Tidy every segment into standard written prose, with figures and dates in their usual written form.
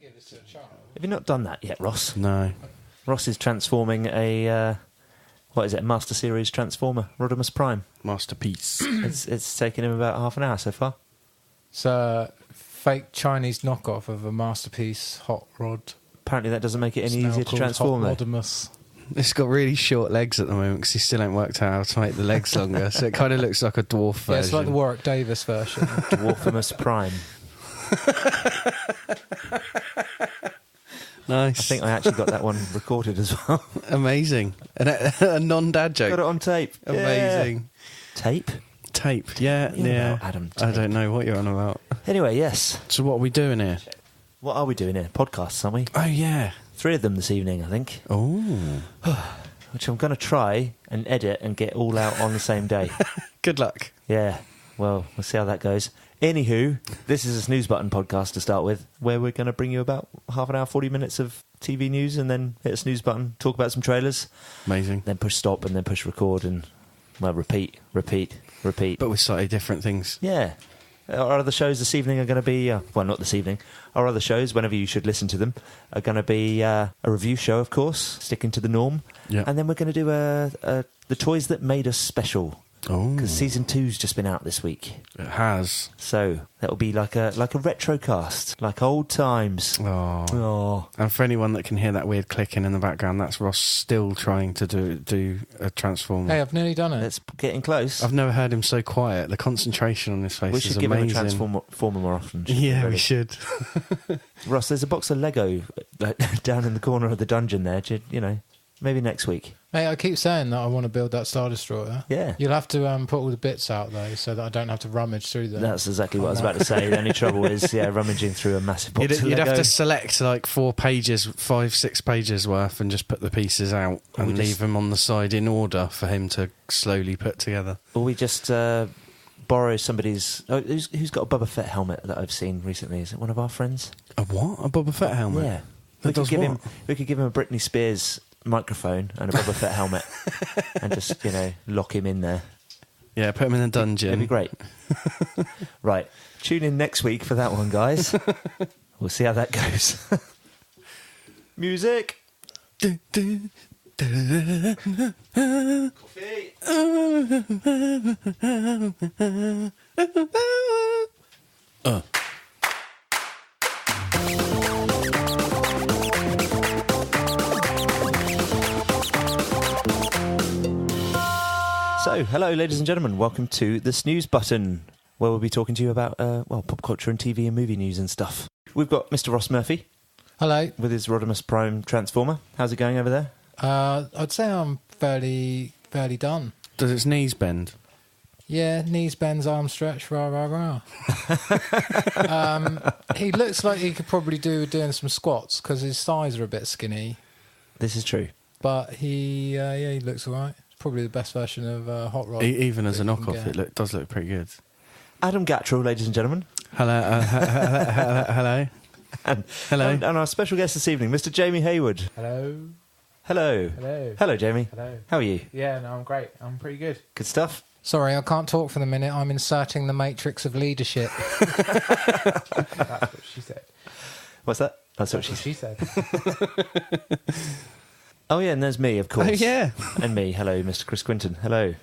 give this to a child. Have you not done that yet, Ross? No. Ross is transforming a Master Series Transformer, Rodimus Prime. Masterpiece. It's taken him about half an hour so far. It's a fake Chinese knockoff of a Masterpiece hot rod. Apparently that doesn't make it any It's now easier to called transform, Hot though. Rodimus. It's got really short legs at the moment because he still ain't worked out how to make the legs longer, so it kind of looks like a dwarf version. Yeah, it's like the Warwick Davis version. Dwarfimus Prime. Nice. I think I actually got that one recorded as well. Amazing. And a non-dad joke. Got it on tape. Amazing. Yeah. Tape? Tape. Yeah, You're yeah. about Adam I Tape. don't know what you're on about. Anyway, yes. So what are we doing here? What are we doing here? Podcasts, aren't we? Oh, yeah. 3 of them this evening, I think. Oh. Which I'm going to try and edit and get all out on the same day. Good luck. Yeah. Well, we'll see how that goes. Anywho, this is a SNEWS Button podcast to start with, where we're going to bring you about half an hour, 40 minutes of TV news, and then hit a snooze button, talk about some trailers, Amazing. then push stop, and then push record, and, well, repeat. But with slightly different things. Yeah. Our other shows this evening are going to be, well, not this evening, our other shows, whenever you should listen to them, are going to be a review show, of course, sticking to the norm. Yeah. And then we're going to do the Toys That Made Us special. Oh. Because season 2's just been out this week. It has. So that'll be like a retro cast, like old times. Oh. Oh. And for anyone that can hear that weird clicking in the background, that's Ross still trying to do a transformer. Hey, I've nearly done it. It's getting close. I've never heard him so quiet. The concentration on his face We is should give amazing. him a transformer more often. Yeah, really. we should. Ross, there's a box of Lego down in the corner of the dungeon there. Maybe next week. Hey, I keep saying that I want to build that Star Destroyer. Yeah. You'll have to put all the bits out, though, so that I don't have to rummage through them. That's exactly what I was about to say. The only trouble is, rummaging through a massive box of You'd Lego. have to select like 4 pages, 5-6 pages worth, and just put the pieces out and leave them on the side in order for him to slowly put together. Or we just borrow somebody's... Oh, who's got a Boba Fett helmet that I've seen recently? Is it one of our friends? A what? A Boba Fett helmet? Yeah. That We does could what? give him a Britney Spears microphone and a Boba Fett helmet and just, lock him in there. Yeah, put him in a dungeon. It'd be great. Right. Tune in next week for that one, guys. We'll see how that goes. Music. Coffee. So, hello, ladies and gentlemen. Welcome to the SNEWS Button, where we'll be talking to you about, pop culture and TV and movie news and stuff. We've got Mr. Ross Murphy Hello. with his Rodimus Prime Transformer. How's it going over there? I'd say I'm fairly done. Does its knees bend? Yeah, knees bends, arms stretch, rah, rah, rah. He looks like he could probably do doing some squats because his thighs are a bit skinny. This is true. But he looks all right. Probably the best version of Hot Rod. Even as a that you can knockoff, get. it does look pretty good. Adam Gattrell, ladies and gentlemen. Hello. Hello. And, Hello. And our special guest this evening, Mr. Jamie Hayward. Hello. Hello. Hello. Hello, Jamie. Hello. How are you? Yeah, no, I'm great. I'm pretty good. Good stuff? Sorry, I can't talk for the minute. I'm inserting the matrix of leadership. That's what she said. What's that? That's what she said. Oh, yeah, and there's me, of course. Oh, yeah. And me. Hello, Mr. Chris Quinton. Hello.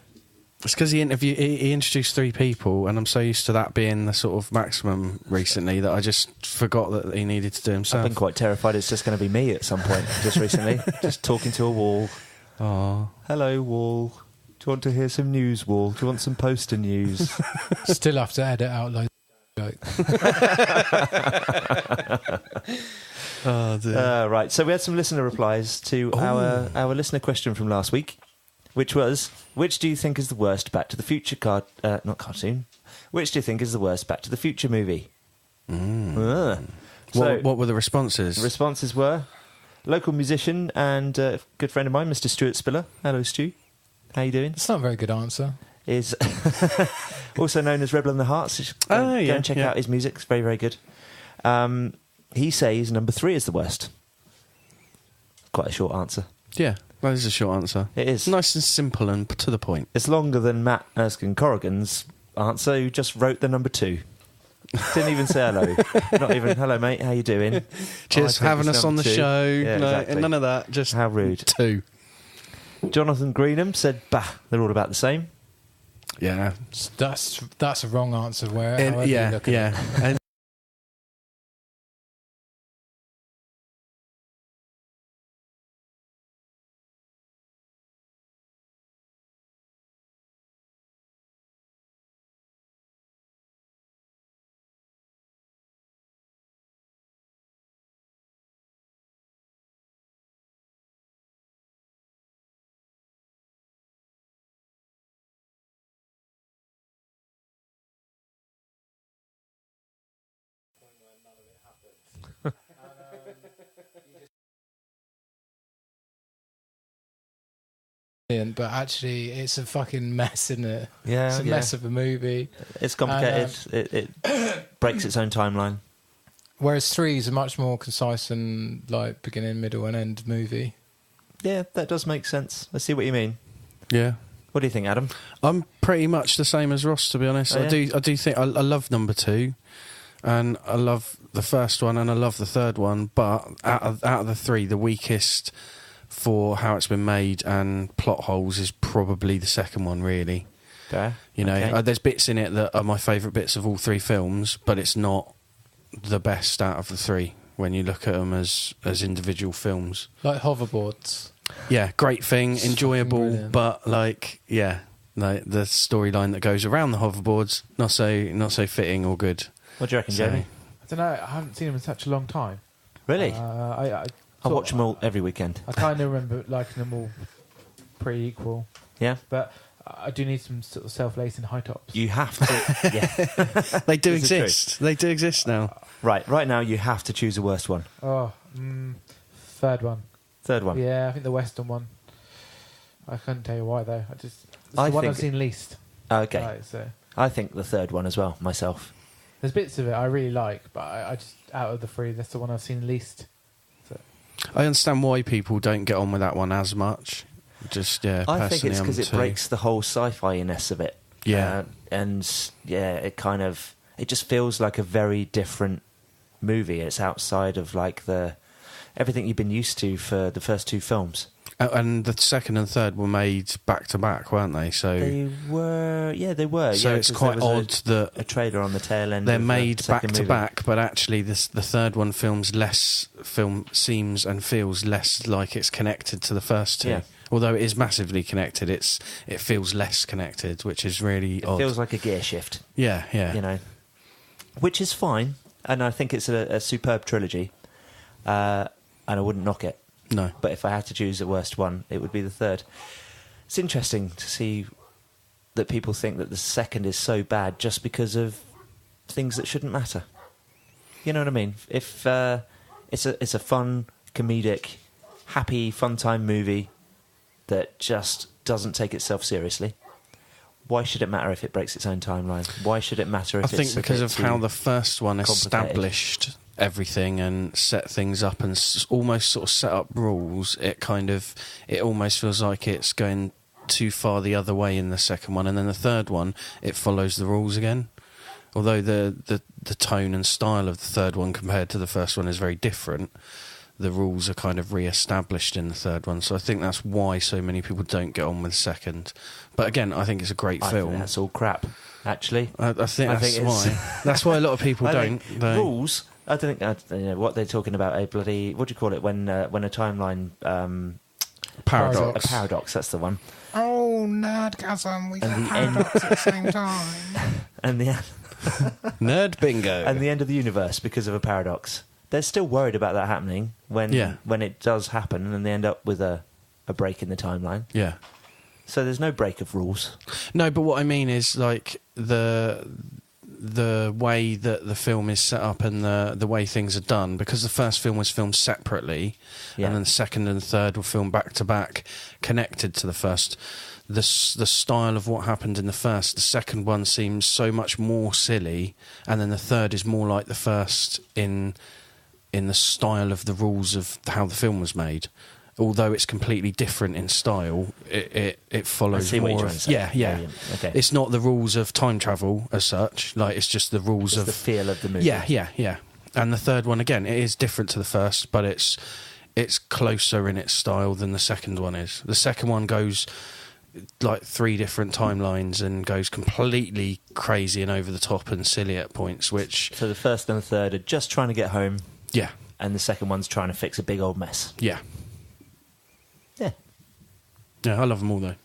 It's because he introduced 3 people, and I'm so used to that being the sort of maximum recently that I just forgot that he needed to do himself. I've been quite terrified it's just going to be me at some point, just recently. Just talking to a wall. Oh. Hello, wall. Do you want to hear some news, wall? Do you want some poster news? Still have to edit out loads of jokes. Oh, dear. Right, so we had some listener replies to our listener question from last week, which was, which do you think is the worst Back to the Future not cartoon? Which do you think is the worst Back to the Future movie? So, What were the responses? the responses were local musician and good friend of mine, Mr. Stuart Spiller. Hello, Stu. How you doing? It's not a very good answer. Is also known as Rebel in the Hearts. Go and check out his music. It's very, very good. He says number 3 is the worst. Quite a short answer. Yeah, that is a short answer. It is. Nice and simple and to the point. It's longer than Matt Erskine Corrigan's answer, who just wrote the number 2. Didn't even say hello. Not even, hello, mate, how you doing? Cheers for having us on the 2. show. Yeah, exactly. None of that. Just how rude. 2. Jonathan Greenham said, bah, they're all about the same. Yeah. That's a wrong answer. However you look at it. And But actually, it's a fucking mess, isn't it? Yeah, it's a mess of a movie. It's complicated. It breaks its own timeline. Whereas 3 is a much more concise and like beginning, middle, and end movie. Yeah, that does make sense. I see what you mean. yeah. What do you think, Adam? I'm pretty much the same as Ross, to be honest. Oh, yeah? I do think I love number 2, and I love the first one, and I love the third one. But out of the 3, the weakest for how it's been made and plot holes is probably the second one, really. Fair. You know, Okay. there's bits in it that are my favourite bits of all 3 films, but it's not the best out of the 3 when you look at them as individual films. Like hoverboards. Yeah, great thing, It's enjoyable, fucking brilliant. but like, yeah, like the storyline that goes around the hoverboards, not so fitting or good. What do you reckon, So- Jamie? I don't know. I haven't seen them in such a long time. Really? I I watch them all every weekend. I kind of remember liking them all pretty equal, Yeah? but I do need some sort of self-lacing high tops. You have to. Yeah. They do This is true. exist. They do exist now. Right now you have to choose a worst one. Third one. Third one. Yeah, I think the Western one. I couldn't tell you why though. It's I the one think- I've seen least. Okay. Right, so I think the third one as well, myself. there's bits of it I really like, but I just out of the 3, that's the one I've seen least. So I understand why people don't get on with that one as much. Just yeah, I think personally, it's because I'm it too. breaks the whole sci-fi-ness of it. Yeah. And yeah, it just feels like a very different movie. It's outside of like everything you've been used to for the first 2 films. And the second and third were made back to back, weren't they? So They were. So yeah, it's 'cause quite there was odd that a trailer on the tail end. they're of the made back second to movie. back, but actually the third one seems and feels less like it's connected to the first 2. Yeah. Although it is massively connected, it feels less connected, which is really It odd. feels like a gear shift. Yeah, yeah. You know, which is fine, and I think it's a superb trilogy, and I wouldn't knock it. No. But if I had to choose the worst one, it would be the third. It's interesting to see that people think that the second is so bad just because of things that shouldn't matter. You know what I mean? If it's a fun, comedic, happy, fun time movie that just doesn't take itself seriously, why should it matter if it breaks its own timeline? Why should it matter if I think it's a because bit of too how the first one complicated? established everything and set things up and almost sort of set up rules, it almost feels like it's going too far the other way in the second one, and then the third one it follows the rules again. Although the tone and style of the third one compared to the first one is very different, the rules are kind of re-established in the third one. So I think that's why so many people don't get on with the second. But again, I think it's a great I film. think that's all crap, actually. I think I that's think it's- why. That's why a lot of people I don't. think They- rules. I don't know what they're talking about. A bloody, what do you call it when a timeline Paradox. a paradox. That's the one. Oh, nerdgasm! We And got the end- paradox at the same time. And the Nerd bingo. and the end of the universe because of a paradox. They're still worried about that happening when it does happen, and they end up with a break in the timeline. Yeah. So there's no break of rules. No, but what I mean is like the way that the film is set up and the way things are done, because the first film was filmed separately, Yeah. and then the second and third were filmed back to back, connected to the first. The style of what happened in the first, the second one seems so much more silly, and then the third is more like the first in the style of the rules of how the film was made. although it's completely different in style, it follows I see what you're more trying of... to say. Yeah. Brilliant. Okay. It's not the rules of time travel as such. Like, it's just the rules It's of... the feel of the movie. Yeah. And the third one, again, it is different to the first, but it's closer in its style than the second one is. The second one goes like 3 different timelines and goes completely crazy and over the top and silly at points, which... So the first and the third are just trying to get home, Yeah. and the second one's trying to fix a big old mess. Yeah. Yeah. Yeah, I love them all, though.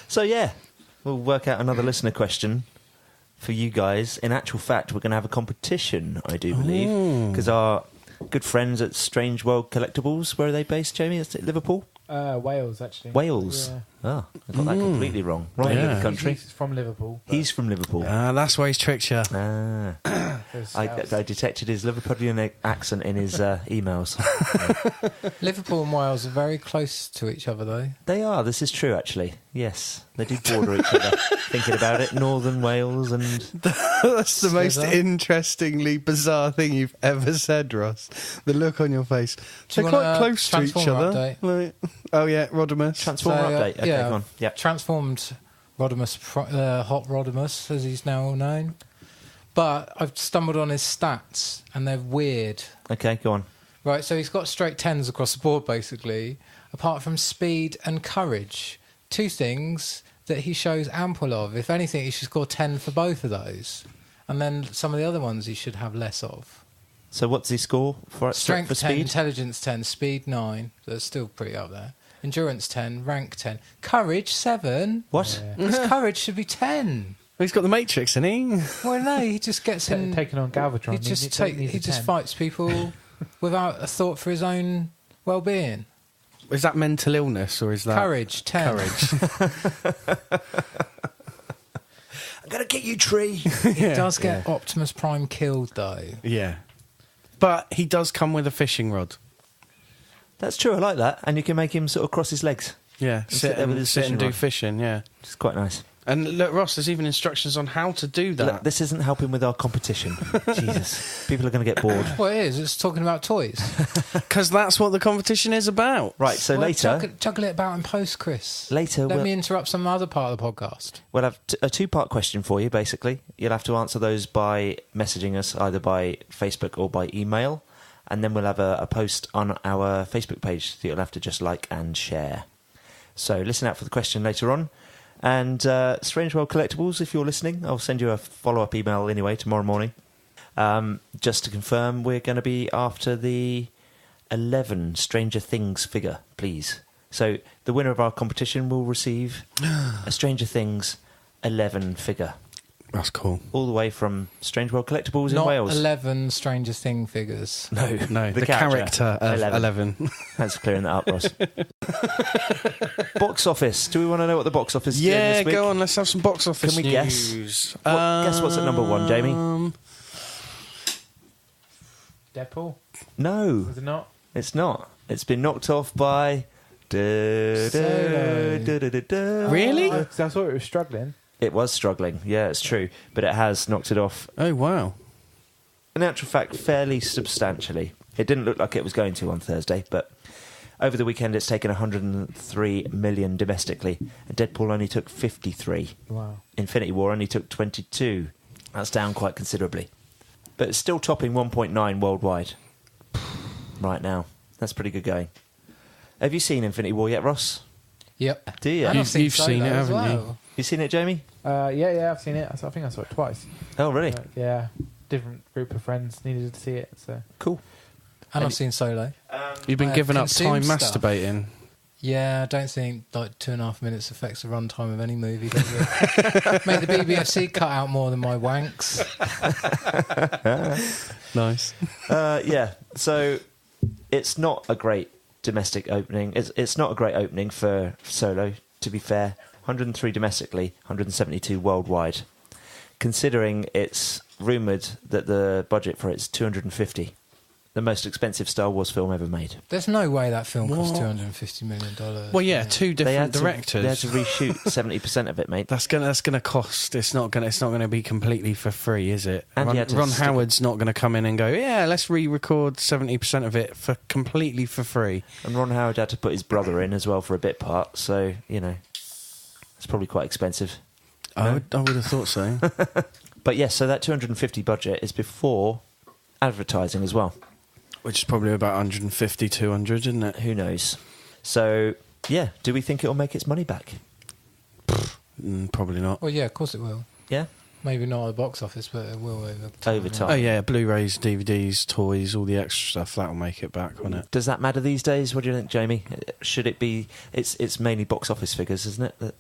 So, yeah, we'll work out another listener question for you guys. In actual fact, we're going to have a competition, I do believe, because our good friends at Strange World Collectables, where are they based, Jamie? Is it Liverpool? Wales, actually. Wales. Yeah. Oh, I got that completely wrong. Right Yeah. in the country. He's from Liverpool. but He's from Liverpool. That's why he's tricked you. there's I Scouse. detected his Liverpudlian accent in his emails. Liverpool and Wales are very close to each other, though. They are. This is true, actually. Yes, they do border each other. Thinking about it, Northern Wales and... That's the most Slither. interestingly bizarre thing you've ever said, Ross. The look on your face. Do They're you quite want a close to each Transformer other. Like, oh, yeah, Rodimus. Transformer update. Okay, yeah, go on. Yeah. Transformed Rodimus, Hot Rodimus, as he's now known. But I've stumbled on his stats, and they're weird. Okay, go on. Right, so he's got straight 10s across the board, basically, apart from speed and courage. 2 things that he shows ample of. If anything, he should score 10 for both of those. And then some of the other ones he should have less of. So what's he score for Strength for 10, speed? intelligence 10, speed 9. That's still pretty up there. Endurance 10, rank 10. Courage 7. What? Yeah. His courage should be 10. He's got the Matrix, isn't he? Well, no, he just gets in... Taking on Galvatron. He just fights people without a thought for his own well-being. Is that mental illness or is that... Courage 10. Courage. I'm going to get you, tree. He does get Optimus Prime killed, though. Yeah. But he does come with a fishing rod. That's true, I like that. And you can make him sort of cross his legs. Yeah, sit there with his sit fishing and do rod. fishing, yeah. It's quite nice. And look, Ross, there's even instructions on how to do that. Look, this isn't helping with our competition. Jesus. People are going to get bored. Well, it is. It's talking about toys. Because that's what the competition is about. Right, so Well, later... Juggle it about in post, Chris. Later, Let we'll, me interrupt some other part of the podcast. we'll have a 2-part question for you, basically. You'll have to answer those by messaging us either by Facebook or by email. And then we'll have a post on our Facebook page that you'll have to just like and share. So listen out for the question later on. And Strange World Collectables, if you're listening, I'll send you a follow-up email anyway tomorrow morning. Just to confirm, we're going to be after the 11 Stranger Things figure, please. So the winner of our competition will receive a Stranger Things 11 figure. That's cool. All the way from Strange World Collectables in Not Wales. 11 Stranger Thing figures. No, No, the character of 11. Thanks for clearing that up, Ross. Box office. Do we want to know what the box office is doing Yeah, this week? go on, let's have some box office Can we guess? news. Guess what's at number 1, Jamie? Deadpool? No, Is it not? it's not. It's been knocked off by... Solo. Really? Because I thought it was struggling. It was struggling, yeah, it's true. But it has knocked it off, Oh, wow. in actual fact, fairly substantially. It didn't look like it was going to on Thursday, but over the weekend it's taken 103 million domestically, and Deadpool only took 53. Wow. Infinity War only took 22. That's down quite considerably. But it's still topping 1.9 worldwide right now. That's pretty good going. Have you seen Infinity War yet, Ross? Yep. Do you? And I've You've Solo seen it, as haven't you? well. You seen it, Jamie? Yeah, I've seen it. I think I saw it twice. Oh, really? Yeah, different group of friends needed to see it. So Cool. And I've seen Solo. You've been I giving up consume time stuff. masturbating. Yeah, I don't think like 2.5 minutes affects the runtime of any movie. Does it? Make the BBFC cut out more than my wanks. Nice. Yeah, so it's not a great domestic opening. It's not a great opening for Solo, to be fair. 103 domestically, 172 worldwide. Considering it's rumoured that the budget for it's 250 the most expensive Star Wars film ever made. There's no way that film cost What? $250 million. Well, yeah, two different directors. They had to reshoot 70% of it, mate. That's gonna cost. It's not gonna be completely for free, is it? And you had to Ron stick Howard's not gonna come in and go, yeah, let's re-record 70% of it for completely for free. And Ron Howard had to put his brother in as well for a bit part, so, you know, it's probably quite expensive. I would have thought so. But yes, so that 250 budget is before advertising as well. Which is probably about 150, 200, isn't it? Who knows? So, yeah, do we think it'll make its money back? Probably not. Well, yeah, of course it will. Yeah? Maybe not at the box office, but it will over time. Over time. Oh yeah, Blu-rays, DVDs, toys, all the extra stuff. That'll make it back, won't it? Does that matter these days? What do you think, Jamie? Should it be... It's mainly box office figures, isn't it, that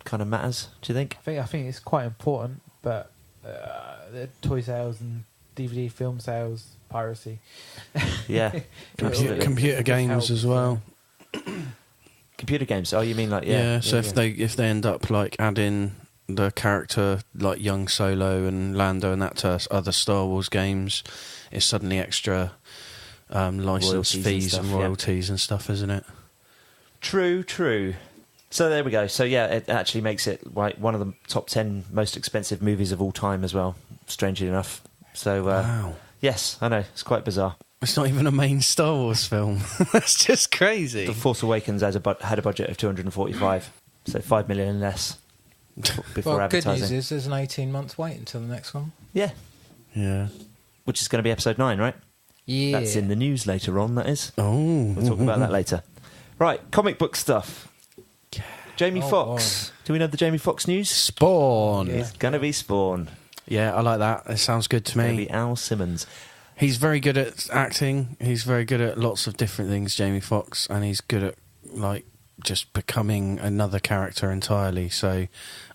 kind of matters, do you think? I think it's quite important, but the toy sales and DVD film sales, piracy. Yeah, absolutely. Computer games as well. Computer games. Oh, you mean like... Yeah, so if they end up like adding the character like young Solo and Lando and that to other Star Wars games, it's suddenly extra license Royalties and fees stuff, and yeah. royalties and stuff, isn't it? True. So there we go. So yeah, it actually makes it like one of the top 10 most expensive movies of all time as well, strangely enough. So Wow. yes, I know, it's quite bizarre. It's not even a main Star Wars film. That's just crazy. The Force Awakens had a budget of 245, so 5 million less before Well, good advertising. news is there's an 18-month wait until the next one. Yeah, Yeah. which is going to be episode 9, right? Yeah. That's in the news later on, that is. Oh. We'll talk about that later. Right, comic book stuff. Jamie Oh, Foxx. Do we know the Jamie Foxx news? Spawn. Yeah. It's going to be Spawn. Yeah, I like that. It sounds good to It's going to me. be Al Simmons. He's very good at acting. He's very good at lots of different things, Jamie Foxx, and he's good at like just becoming another character entirely. So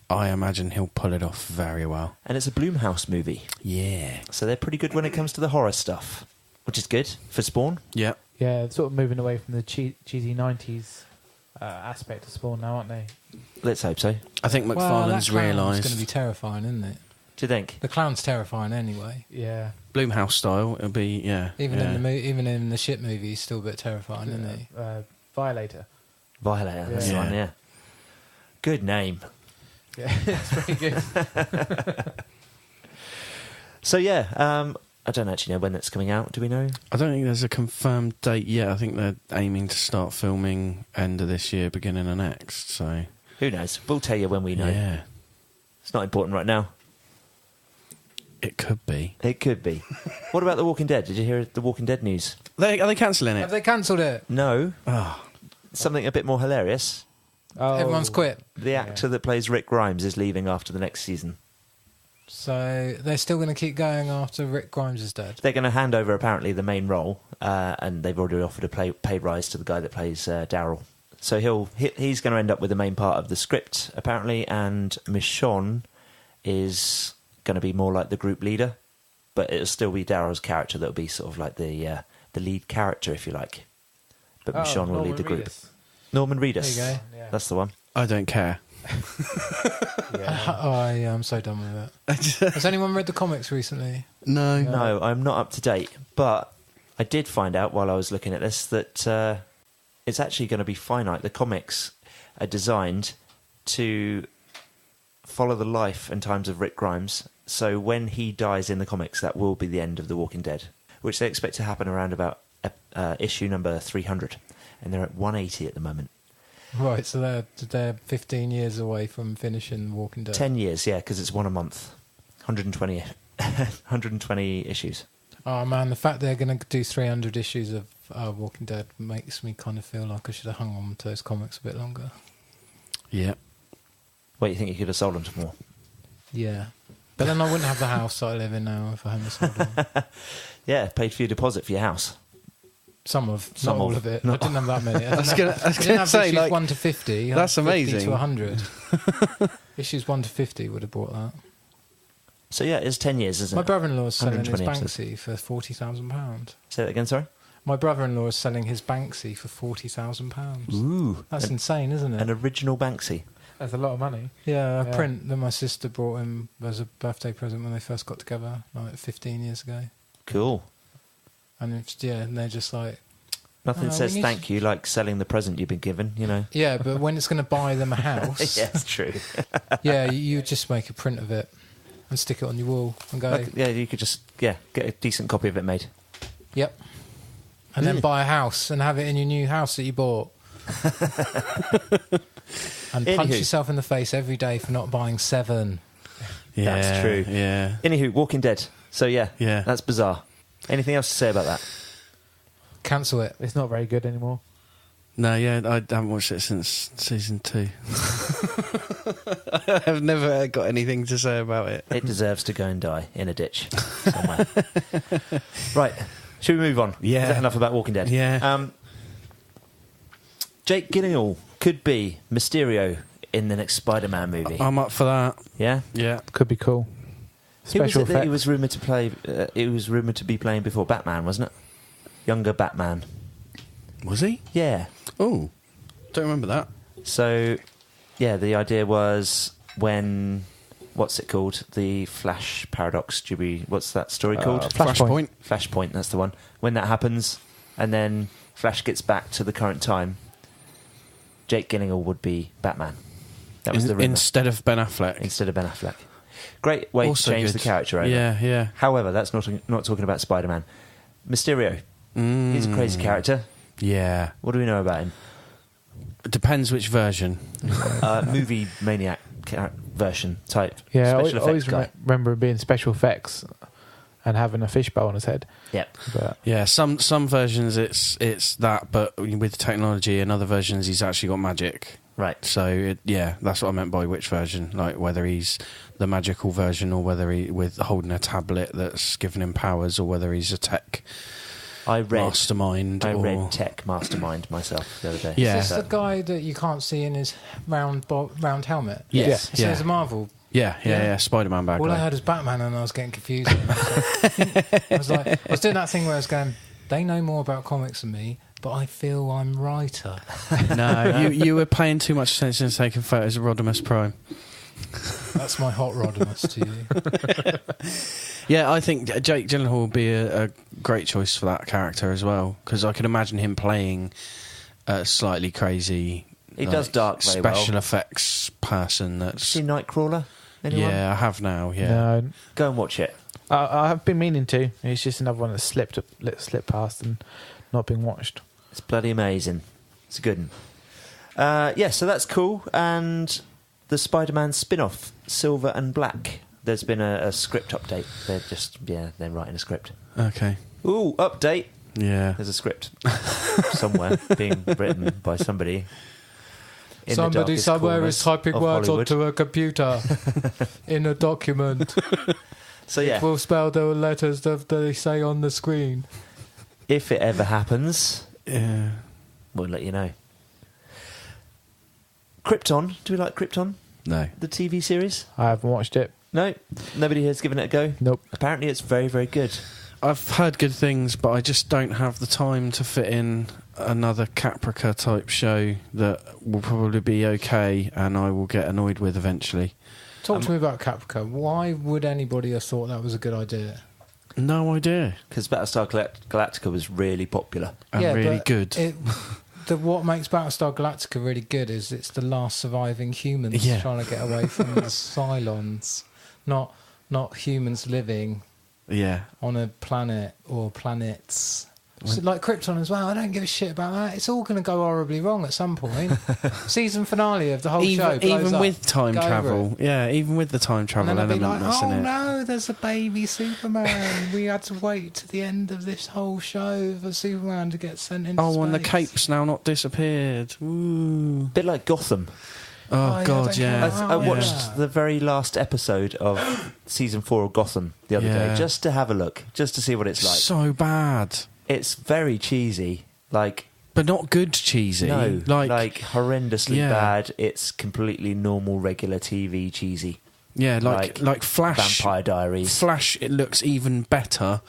I imagine he'll pull it off very well. And it's a Blumhouse movie. Yeah. So they're pretty good when it comes to the horror stuff, which is good for Spawn. Yeah. Yeah, sort of moving away from the cheesy 90s aspect of Spawn now, aren't they? Let's hope so. I think Well, McFarlane's that clown's realised going to be terrifying, isn't it? Do you think? The clown's terrifying anyway. Yeah. Blumhouse style. It'll be Even yeah. even in the shit movie, he's still a bit terrifying, isn't he? Violator. Violator, that's the Yeah. one, yeah. Good name. Yeah, it's pretty good. So yeah, I don't actually know when that's coming out. Do we know? I don't think there's a confirmed date yet. I think they're aiming to start filming end of this year, beginning of next. So Who knows? We'll tell you when we know. yeah, It's not important right now. it could be. It could be. What about The Walking Dead? Did you hear the Walking Dead news? Are they cancelling Have it? they cancelled it? No. Oh, Something a bit more hilarious. Oh, Everyone's quit. The actor that plays Rick Grimes is leaving after the next season. So they're still going to keep going after Rick Grimes is dead. They're going to hand over, apparently, the main role, and they've already offered a pay rise to the guy that plays Daryl. So he's going to end up with the main part of the script, apparently, and Michonne is going to be more like the group leader, but it'll still be Daryl's character that'll be sort of like the lead character, if you like. But Michonne will lead the group. Norman Reedus. There you go. Yeah. That's the one. I don't care. Yeah. I'm so done with it. Has anyone read the comics recently? No. No, I'm not up to date, but I did find out while I was looking at this that it's actually going to be finite. The comics are designed to follow the life and times of Rick Grimes, so when he dies in the comics, that will be the end of The Walking Dead, which they expect to happen around about issue number 300, and they're at 180 at the moment. Right, so they're 15 years away from finishing Walking Dead. 10 years, yeah, because it's one a month. 120 issues. Oh man, the fact they're going to do 300 issues of Walking Dead makes me kind of feel like I should have hung on to those comics a bit longer. Yeah. Well, you think you could have sold them for more? Yeah. But then I wouldn't have the house that I live in now if I hadn't sold them. Yeah, paid for your deposit for your house. Not all of it. I didn't have that many. I was didn't gonna have say, issues like, 1 to 50. that's 50 amazing. to 100. Issues 1 to 50 would have bought that. So yeah, it's 10 years, isn't My it? brother-in-law is selling his 120 Banksy for £40,000. Say that again, sorry? My brother-in-law is selling his Banksy for £40,000. Ooh. That's insane, isn't it? An original Banksy. That's a lot of money. Yeah, a Yeah. print that my sister brought him as a birthday present when they first got together, like 15 years ago. Cool. And and they're just like, Nothing we says need thank you like selling the present you've been given, you know. yeah, but when it's going to buy them a house, Yeah, it's true. you just make a print of it and stick it on your wall and go, You could just get a decent copy of it made. yep. And then buy a house and have it in your new house that you bought. And punch yourself in the face every day for not buying 7. Yeah, That's true. Yeah. Anywho, Walking Dead. So yeah, that's bizarre. Anything else to say about that? Cancel it. It's not very good anymore. No, yeah, I haven't watched it since season 2. I've never got anything to say about it. It deserves to go and die in a ditch somewhere. Right, should we move on? Yeah. Is that enough about Walking Dead? Yeah. Jake Gyllenhaal could be Mysterio in the next Spider-Man movie. I'm up for that. Yeah? Yeah. Could be cool. Who was Special it that effects. he was rumoured to play? It was rumoured to be playing before Batman, wasn't it? Younger Batman. Was he? Yeah. Oh, don't remember that. So, yeah, the idea was when... What's it called? The Flash Paradox. What's that story called? Flashpoint. Flashpoint, that's the one. When that happens, and then Flash gets back to the current time, Jake Gyllenhaal would be Batman. That was the rumour. Instead of Ben Affleck. Instead of Ben Affleck. Great way Also to change good. the character over. Yeah. However, that's not talking about Spider-Man. Mysterio. He's a crazy character. Yeah. What do we know about him? It depends which version. Movie maniac version type. Yeah, I Special always effects guy. remember him being special effects and having a fishbowl on his head. Yep. But Yeah, some versions it's that, but with technology, and other versions he's actually got magic. Right. So that's what I meant by which version, like whether he's the magical version or whether he with holding a tablet that's giving him powers, or whether he's a tech mastermind. I or... read Tech Mastermind myself the other day. Yeah. Is this the guy that you can't see in his round helmet? Yes. So it's a Marvel. Yeah. Spider-Man bad All I guy. heard was Batman, and I was getting confused. I was doing that thing where I was going, they know more about comics than me, but I feel I'm righter. No, you were paying too much attention to taking photos of Rodimus Prime. That's my hot Rodimus to you. Yeah, I think Jake Gyllenhaal would be a great choice for that character as well, because I could imagine him playing a slightly crazy... He does dark very well. special effects person that's... See Nightcrawler? Anyone? Yeah, I have now, yeah. no, Go and watch it. I have been meaning to. It's just another one that slipped past and not being watched. It's bloody amazing. It's a good one. So that's cool. And the Spider-Man spin-off, Silver and Black. There's been a script update. They're writing a script. Okay. Ooh, update. Yeah. There's a script somewhere being written by somebody. In the Somebody darkest somewhere corners is typing of words Hollywood. onto a computer in a document. So yeah, We'll spell the letters that they say on the screen. if it ever happens, Yeah. we'll let you know. Krypton. Do we like Krypton? No. The TV series? I haven't watched it. No? Nobody has given it a go? Nope. Apparently it's very, very good. I've heard good things, but I just don't have the time to fit in another Caprica type show that will probably be okay and I will get annoyed with eventually. Talk to me about Caprica. Why would anybody have thought that was a good idea? No idea. Because Battlestar Galactica was really popular. And really but good. What makes Battlestar Galactica really good is it's the last surviving humans Yeah. trying to get away from the Cylons, not humans living Yeah. on a planet or planets. So like Krypton as well. I don't give a shit about that. It's all going to go horribly wrong at some point. Season finale of the whole show. blows Even up. with time Go over travel. it. Yeah, even with the time And travel then I'll be element like, that's oh in it. no, there's a baby Superman. We had to wait to the end of this whole show for Superman to get sent into space. Oh, and the cape's now not disappeared. Ooh. A bit like Gotham. Oh, yeah, God, don't yeah. care. I Oh, watched yeah. the very last episode of season 4 of Gotham the other day, Yeah. just to have a look, just to see what it's like. So bad. It's very cheesy, like But not good cheesy. no, Like horrendously Yeah. bad. It's completely normal, regular TV cheesy. yeah, like Flash. Vampire Diaries. Flash, it looks even better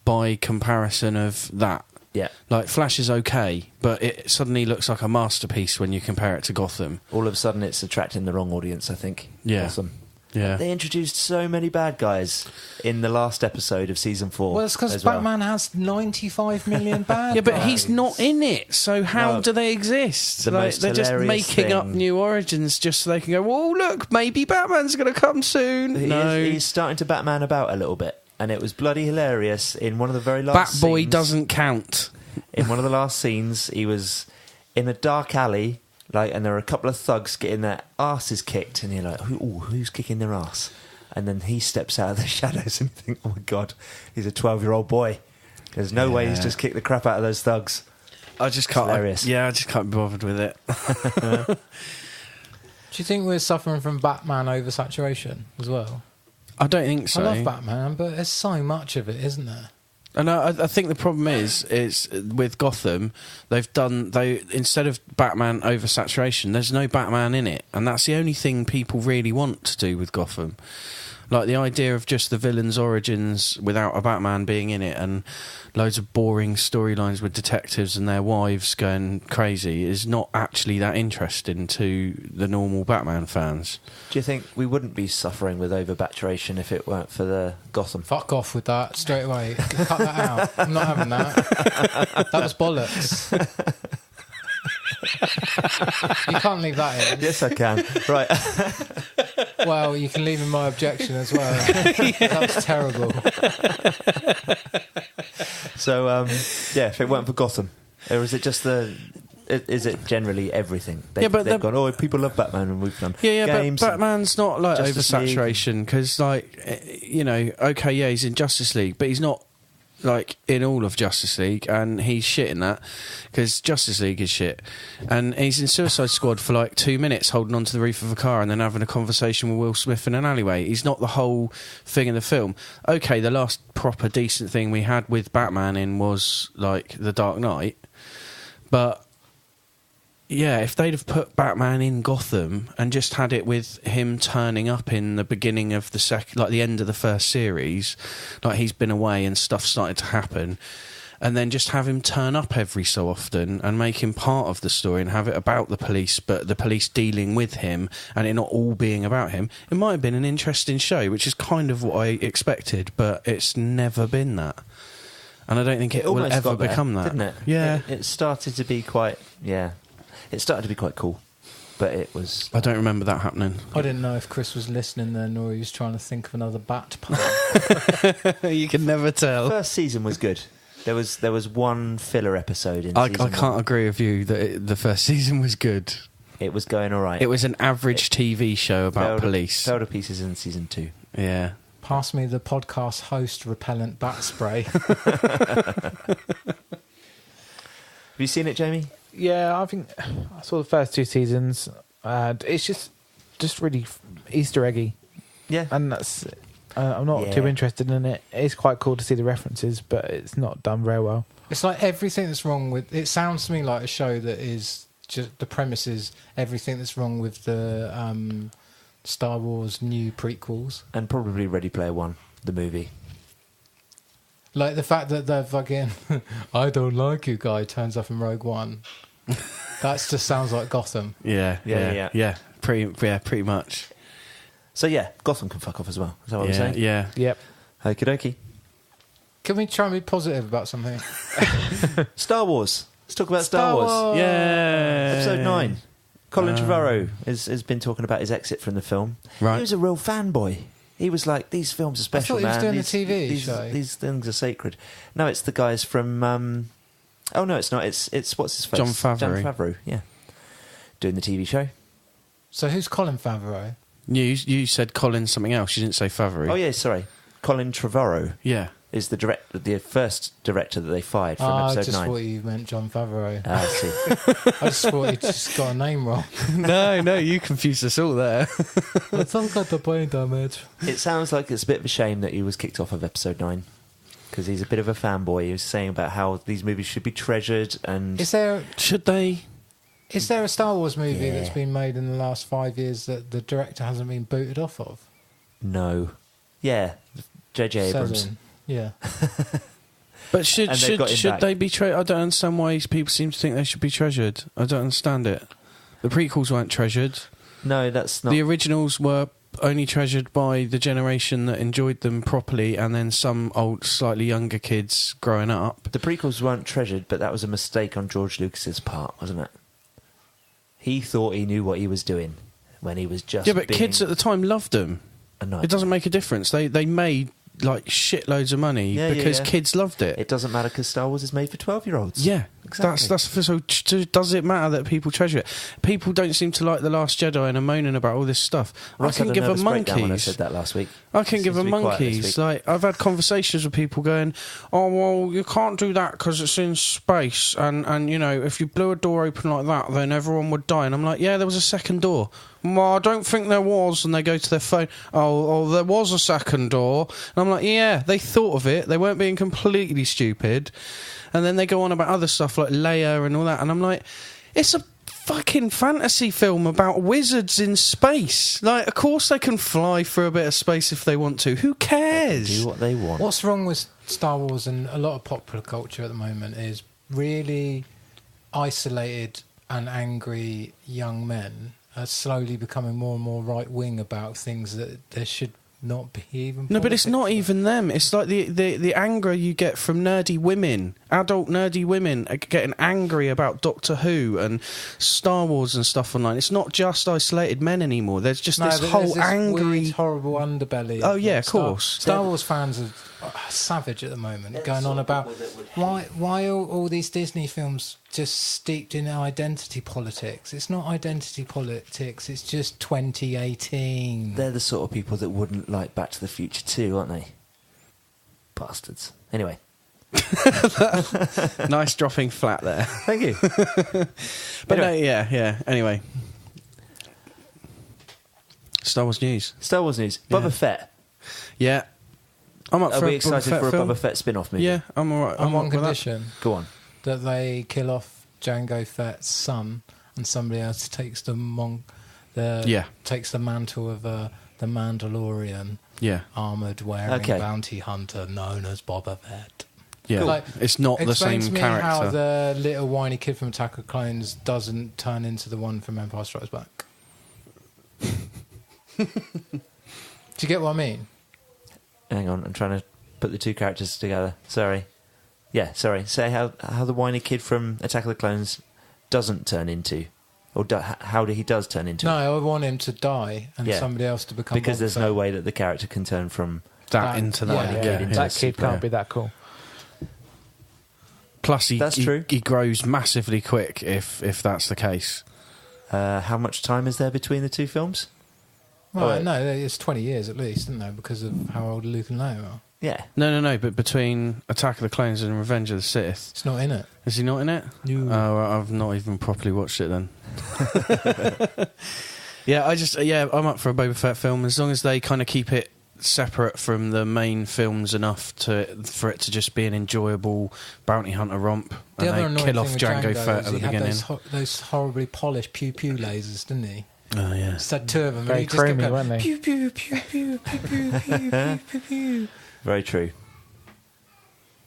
by comparison of that. Yeah, Like, Flash is okay, but it suddenly looks like a masterpiece when you compare it to Gotham. all of a sudden it's attracting the wrong audience. I think. Yeah. Awesome. Yeah. They introduced so many bad guys in the last episode of season 4. Well, it's because Batman has 95 million bad Yeah, but guys. he's not in it, so how No. do they exist? The most They're just hilarious making up thing- new origins just so they can go, well, look, maybe Batman's going to come soon. He's starting to Batman about a little bit, and it was bloody hilarious in one of the very last Batboy scenes. doesn't count. In one of the last scenes, he was in a dark alley, and there were a couple of thugs getting their asses kicked, and you're like, who's kicking their ass? And then he steps out of the shadows, and you think, oh my god, he's a 12-year-old boy. There's no way he's just kicked the crap out of those thugs. I just can't. Hilarious. I just can't be bothered with it. Do you think we're suffering from Batman oversaturation as well? I don't think so. I love Batman, but there's so much of it, isn't there? And I think the problem is with Gotham, they instead of Batman oversaturation, there's no Batman in it, and that's the only thing people really want to do with Gotham. Like the idea of just the villain's origins without a Batman being in it, and loads of boring storylines with detectives and their wives going crazy is not actually that interesting to the normal Batman fans. Do you think we wouldn't be suffering with oversaturation if it weren't for the Gotham? Fuck off with that straight away. Cut that out. I'm not having that. That was bollocks. You can't leave that in. Yes, I can. Right. Well, you can leave in my objection as well. That was terrible. So, if it weren't for Gotham, or is it just is it generally everything? They've gone, oh, people love Batman, and we've done games. But Batman's not like Justice oversaturation because, okay, yeah, he's in Justice League, but he's not like in all of Justice League, and he's shit in that because Justice League is shit, and he's in Suicide Squad for like 2 minutes holding onto the roof of a car and then having a conversation with Will Smith in an alleyway. He's not the whole thing in the film. Okay, the last proper decent thing we had with Batman in was like The Dark Knight, but yeah, if they'd have put Batman in Gotham and just had it with him turning up in the beginning of the end of the first series, like he's been away and stuff started to happen, and then just have him turn up every so often and make him part of the story and have it about the police, but the police dealing with him and it not all being about him, it might have been an interesting show, which is kind of what I expected, but it's never been that. And I don't think it will almost ever got there, become that. didn't it? Yeah. It started to be quite, it started to be quite cool, but it was... I don't remember that happening. I didn't know if Chris was listening then or he was trying to think of another bat pun. You can never tell. First season was good. There was one filler episode in I season can't one. agree with you that the first season was good. It was going all right. It was an average TV show about police. Fell to pieces in season 2. Yeah. Pass me the podcast host repellent bat spray. Have you seen it, Jamie? Yeah, I think I saw the first 2 seasons, and it's just really Easter eggy, Yeah. and that's I'm not too interested in it. It's quite cool to see the references, but it's not done very well. It's like everything that's wrong with... It sounds to me like a show that is just... The premise is everything that's wrong with the Star Wars new prequels. And probably Ready Player One, the movie. Like the fact that the fucking I don't like you guy turns up in Rogue One. That just sounds like Gotham. Yeah. Pretty much. So yeah, Gotham can fuck off as well. Is that what I'm saying? Yeah. Yep. Okie dokie. Can we try and be positive about something? Star Wars. Let's talk about Star Wars. Yeah. Episode 9. Colin Trevorrow has been talking about his exit from the film. Right. He was a real fanboy. He was like, these films are special, I thought he was man. doing the TV show. These things are sacred. No, it's the guys from... oh, no, it's not. It's what's his face? Jon Favreau. Jon Favreau, yeah. Doing the TV show. So who's Colin Favreau? You said Colin something else. You didn't say Favreau. Oh, yeah, sorry. Colin Trevorrow Yeah. is the first director that they fired from I episode just 9. thought you meant Jon Favreau. I see. I just thought he just got a name wrong. No, you confused us all there. It's all got the brain damage. It sounds like it's a bit of a shame that he was kicked off of episode 9 because he's a bit of a fanboy. He was saying about how these movies should be treasured and... Is there Should they? a Star Wars movie Yeah. that's been made in the last 5 years that the director hasn't been booted off of? No. Yeah. J.J. Abrams. 7. Yeah. But should And they've got him back. they be treasured? I don't understand why people seem to think they should be treasured. I don't understand it. The prequels weren't treasured. No, that's not... The originals were only treasured by the generation that enjoyed them properly, and then some old, slightly younger kids growing up. The prequels weren't treasured, but that was a mistake on George Lucas's part, wasn't it? He thought he knew what he was doing when he was just Yeah, but kids at the time loved them. It doesn't make a difference. They made like shitloads of money because kids loved it. It doesn't matter because Star Wars is made for 12-year-olds. Yeah, exactly. So does it matter that people treasure it? People don't seem to like The Last Jedi and are moaning about all this stuff. Ross I can had give a nervous breakdown when I monkeys. said that last week. I can give a Seems to be quiet this monkeys. week. Like I've had conversations with people going, "Oh well, you can't do that because it's in space, and you know if you blew a door open like that, then everyone would die." And I'm like, "Yeah, there was a second door." Well, I don't think there was. And they go to their phone. Oh, there was a second door. And I'm like, yeah, they thought of it. They weren't being completely stupid. And then they go on about other stuff like Leia and all that. And I'm like, it's a fucking fantasy film about wizards in space. Like, of course they can fly through a bit of space if they want to. Who cares? Do what they want. What's wrong with Star Wars and a lot of popular culture at the moment is really isolated and angry young men are slowly becoming more and more right-wing about things that there should not be even. No, but it's not politics. even them. It's like the anger you get from nerdy women, adult nerdy women are getting angry about Doctor Who and Star Wars and stuff online. It's not just isolated men anymore. There's just this there's whole this angry... weird, horrible underbelly. Oh, yeah, of course. Star Wars fans are savage at the moment, going on about why all these Disney films just steeped in identity politics. It's not identity politics, it's just 2018. They're the sort of people that wouldn't like Back to the Future too, aren't they? Bastards. Anyway. Nice dropping flat there. Thank you. But anyway. Yeah. Anyway. Star Wars news. Star Wars news. Boba Fett. Yeah. I'm up Are for we a Boba excited Fett for a film. Boba Fett spin-off movie? Yeah, I'm alright. on one up with that. condition Go on. that they kill off Jango Fett's son and somebody else takes the takes the mantle of the Mandalorian armoured wearing bounty hunter known as Boba Fett. Yeah, Like, it's not the explain same to me character. how the little whiny kid from Attack of the Clones doesn't turn into the one from Empire Strikes Back. Do you get what I mean? Hang on, I'm trying to put the two characters together. Sorry. Yeah, sorry. Say how the whiny kid from Attack of the Clones doesn't turn into, or how he does turn into. No, I want him to die and somebody else to become. Because Boba there's Fett. no way that the character can turn from that into that. yeah. That kid can't be that cool. Plus, That's true. He grows massively quick if that's the case. How much time is there between the two films? Well, no, it's 20 years at least, isn't there? Because of how old Luke and Leia are. Yeah. No. But between Attack of the Clones and Revenge of the Sith, It's not in it. is he not in it? No. Oh, I've not even properly watched it then. I'm up for a Boba Fett film as long as they kind of keep it separate from the main films enough for it to just be an enjoyable bounty hunter romp. The other And they annoying kill off thing with Jango Jango Fett is at the he had beginning. those horribly polished pew-pew lasers, didn't he? Oh yeah. Just had two of them. Very and he just kept chromey, going, weren't they? pew, pew, pew, pew, pew, pew, pew, pew, pew, pew. Very true.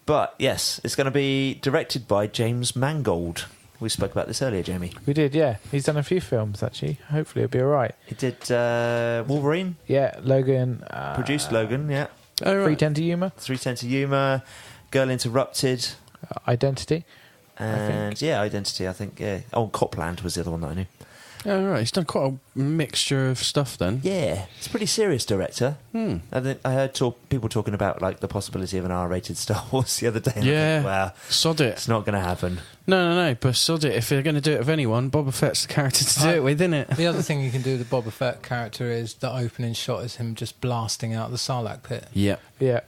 But yes, it's going to be directed by James Mangold. We spoke about this earlier, Jamie. We did, yeah. He's done a few films, actually. Hopefully it'll be all right. He did Wolverine, Yeah, Logan. produced Logan, yeah. Oh, right. 310 to Yuma. 310 to Yuma, Girl Interrupted, Identity. and Identity, I think. Yeah. Oh, Copland was the other one that I knew. Oh, right. He's done quite a mixture of stuff then. Yeah, it's a pretty serious director. I heard people talking about like the possibility of an R-rated Star Wars the other day. And I Yeah. think, well, Sod it. it's not going to happen. No. But sod it. If they're going to do it with anyone, Boba Fett's the character to do it with, isn't it? The other thing you can do with the Boba Fett character is the opening shot is him just blasting out the Sarlacc pit. Yeah. Yeah.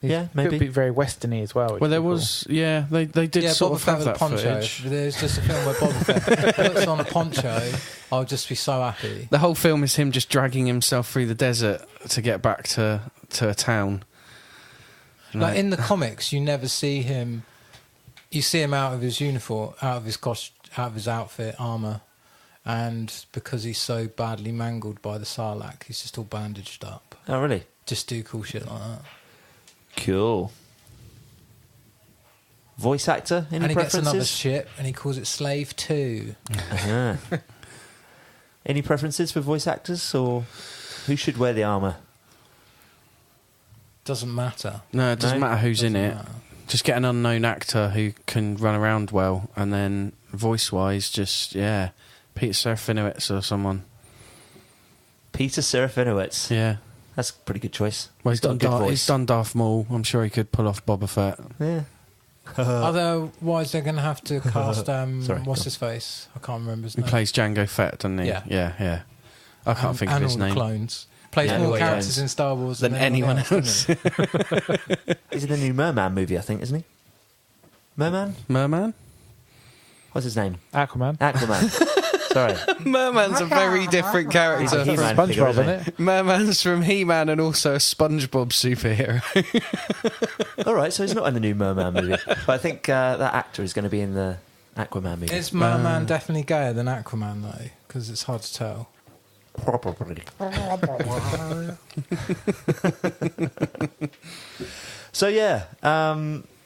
Yeah, maybe. Could be very westerny as well. Well, there was, they did sort Boba of Fett have with a that poncho. footage. There's just a film where Boba Fett puts on a poncho. I'll just be so happy. The whole film is him just dragging himself through the desert to get back to a town. Like in the comics, you never see him. You see him out of his uniform, out of his outfit, armor, and because he's so badly mangled by the Sarlacc, he's just all bandaged up. Oh, really? Just do cool shit like that. Cool. Voice actor? Any And he gets preferences? another ship, and he calls it Slave 2. Uh-huh. Any preferences for voice actors, or who should wear the armour? Doesn't matter. No, it doesn't matter who's in it. Matter. Just get an unknown actor who can run around well, and then voice-wise, just, Peter Serafinowicz or someone. Peter Serafinowicz. Yeah. That's a pretty good choice. Well, He's got a good voice. He's done Darth Maul. I'm sure he could pull off Boba Fett. Yeah. Otherwise, they're going to have to cast. Sorry, what's go his face? I can't remember his He name. plays Django Fett, doesn't he? Yeah. Yeah. I can't think of his and all name. the clones. Plays Yeah, more anyway, characters yeah. in Star Wars Than anyone else. doesn't he? He's in the new Merman movie, I think, isn't he? Merman? Merman? What's his name? Aquaman. Aquaman. Sorry. Merman's a very different He's character. a He-Man SpongeBob, figure, isn't isn't it? Merman's from He-Man and also a SpongeBob superhero. All right, so he's not in the new Merman movie. But I think that actor is going to be in the Aquaman movie. Is Merman definitely gayer than Aquaman, though? Because it's hard to tell. Probably. So,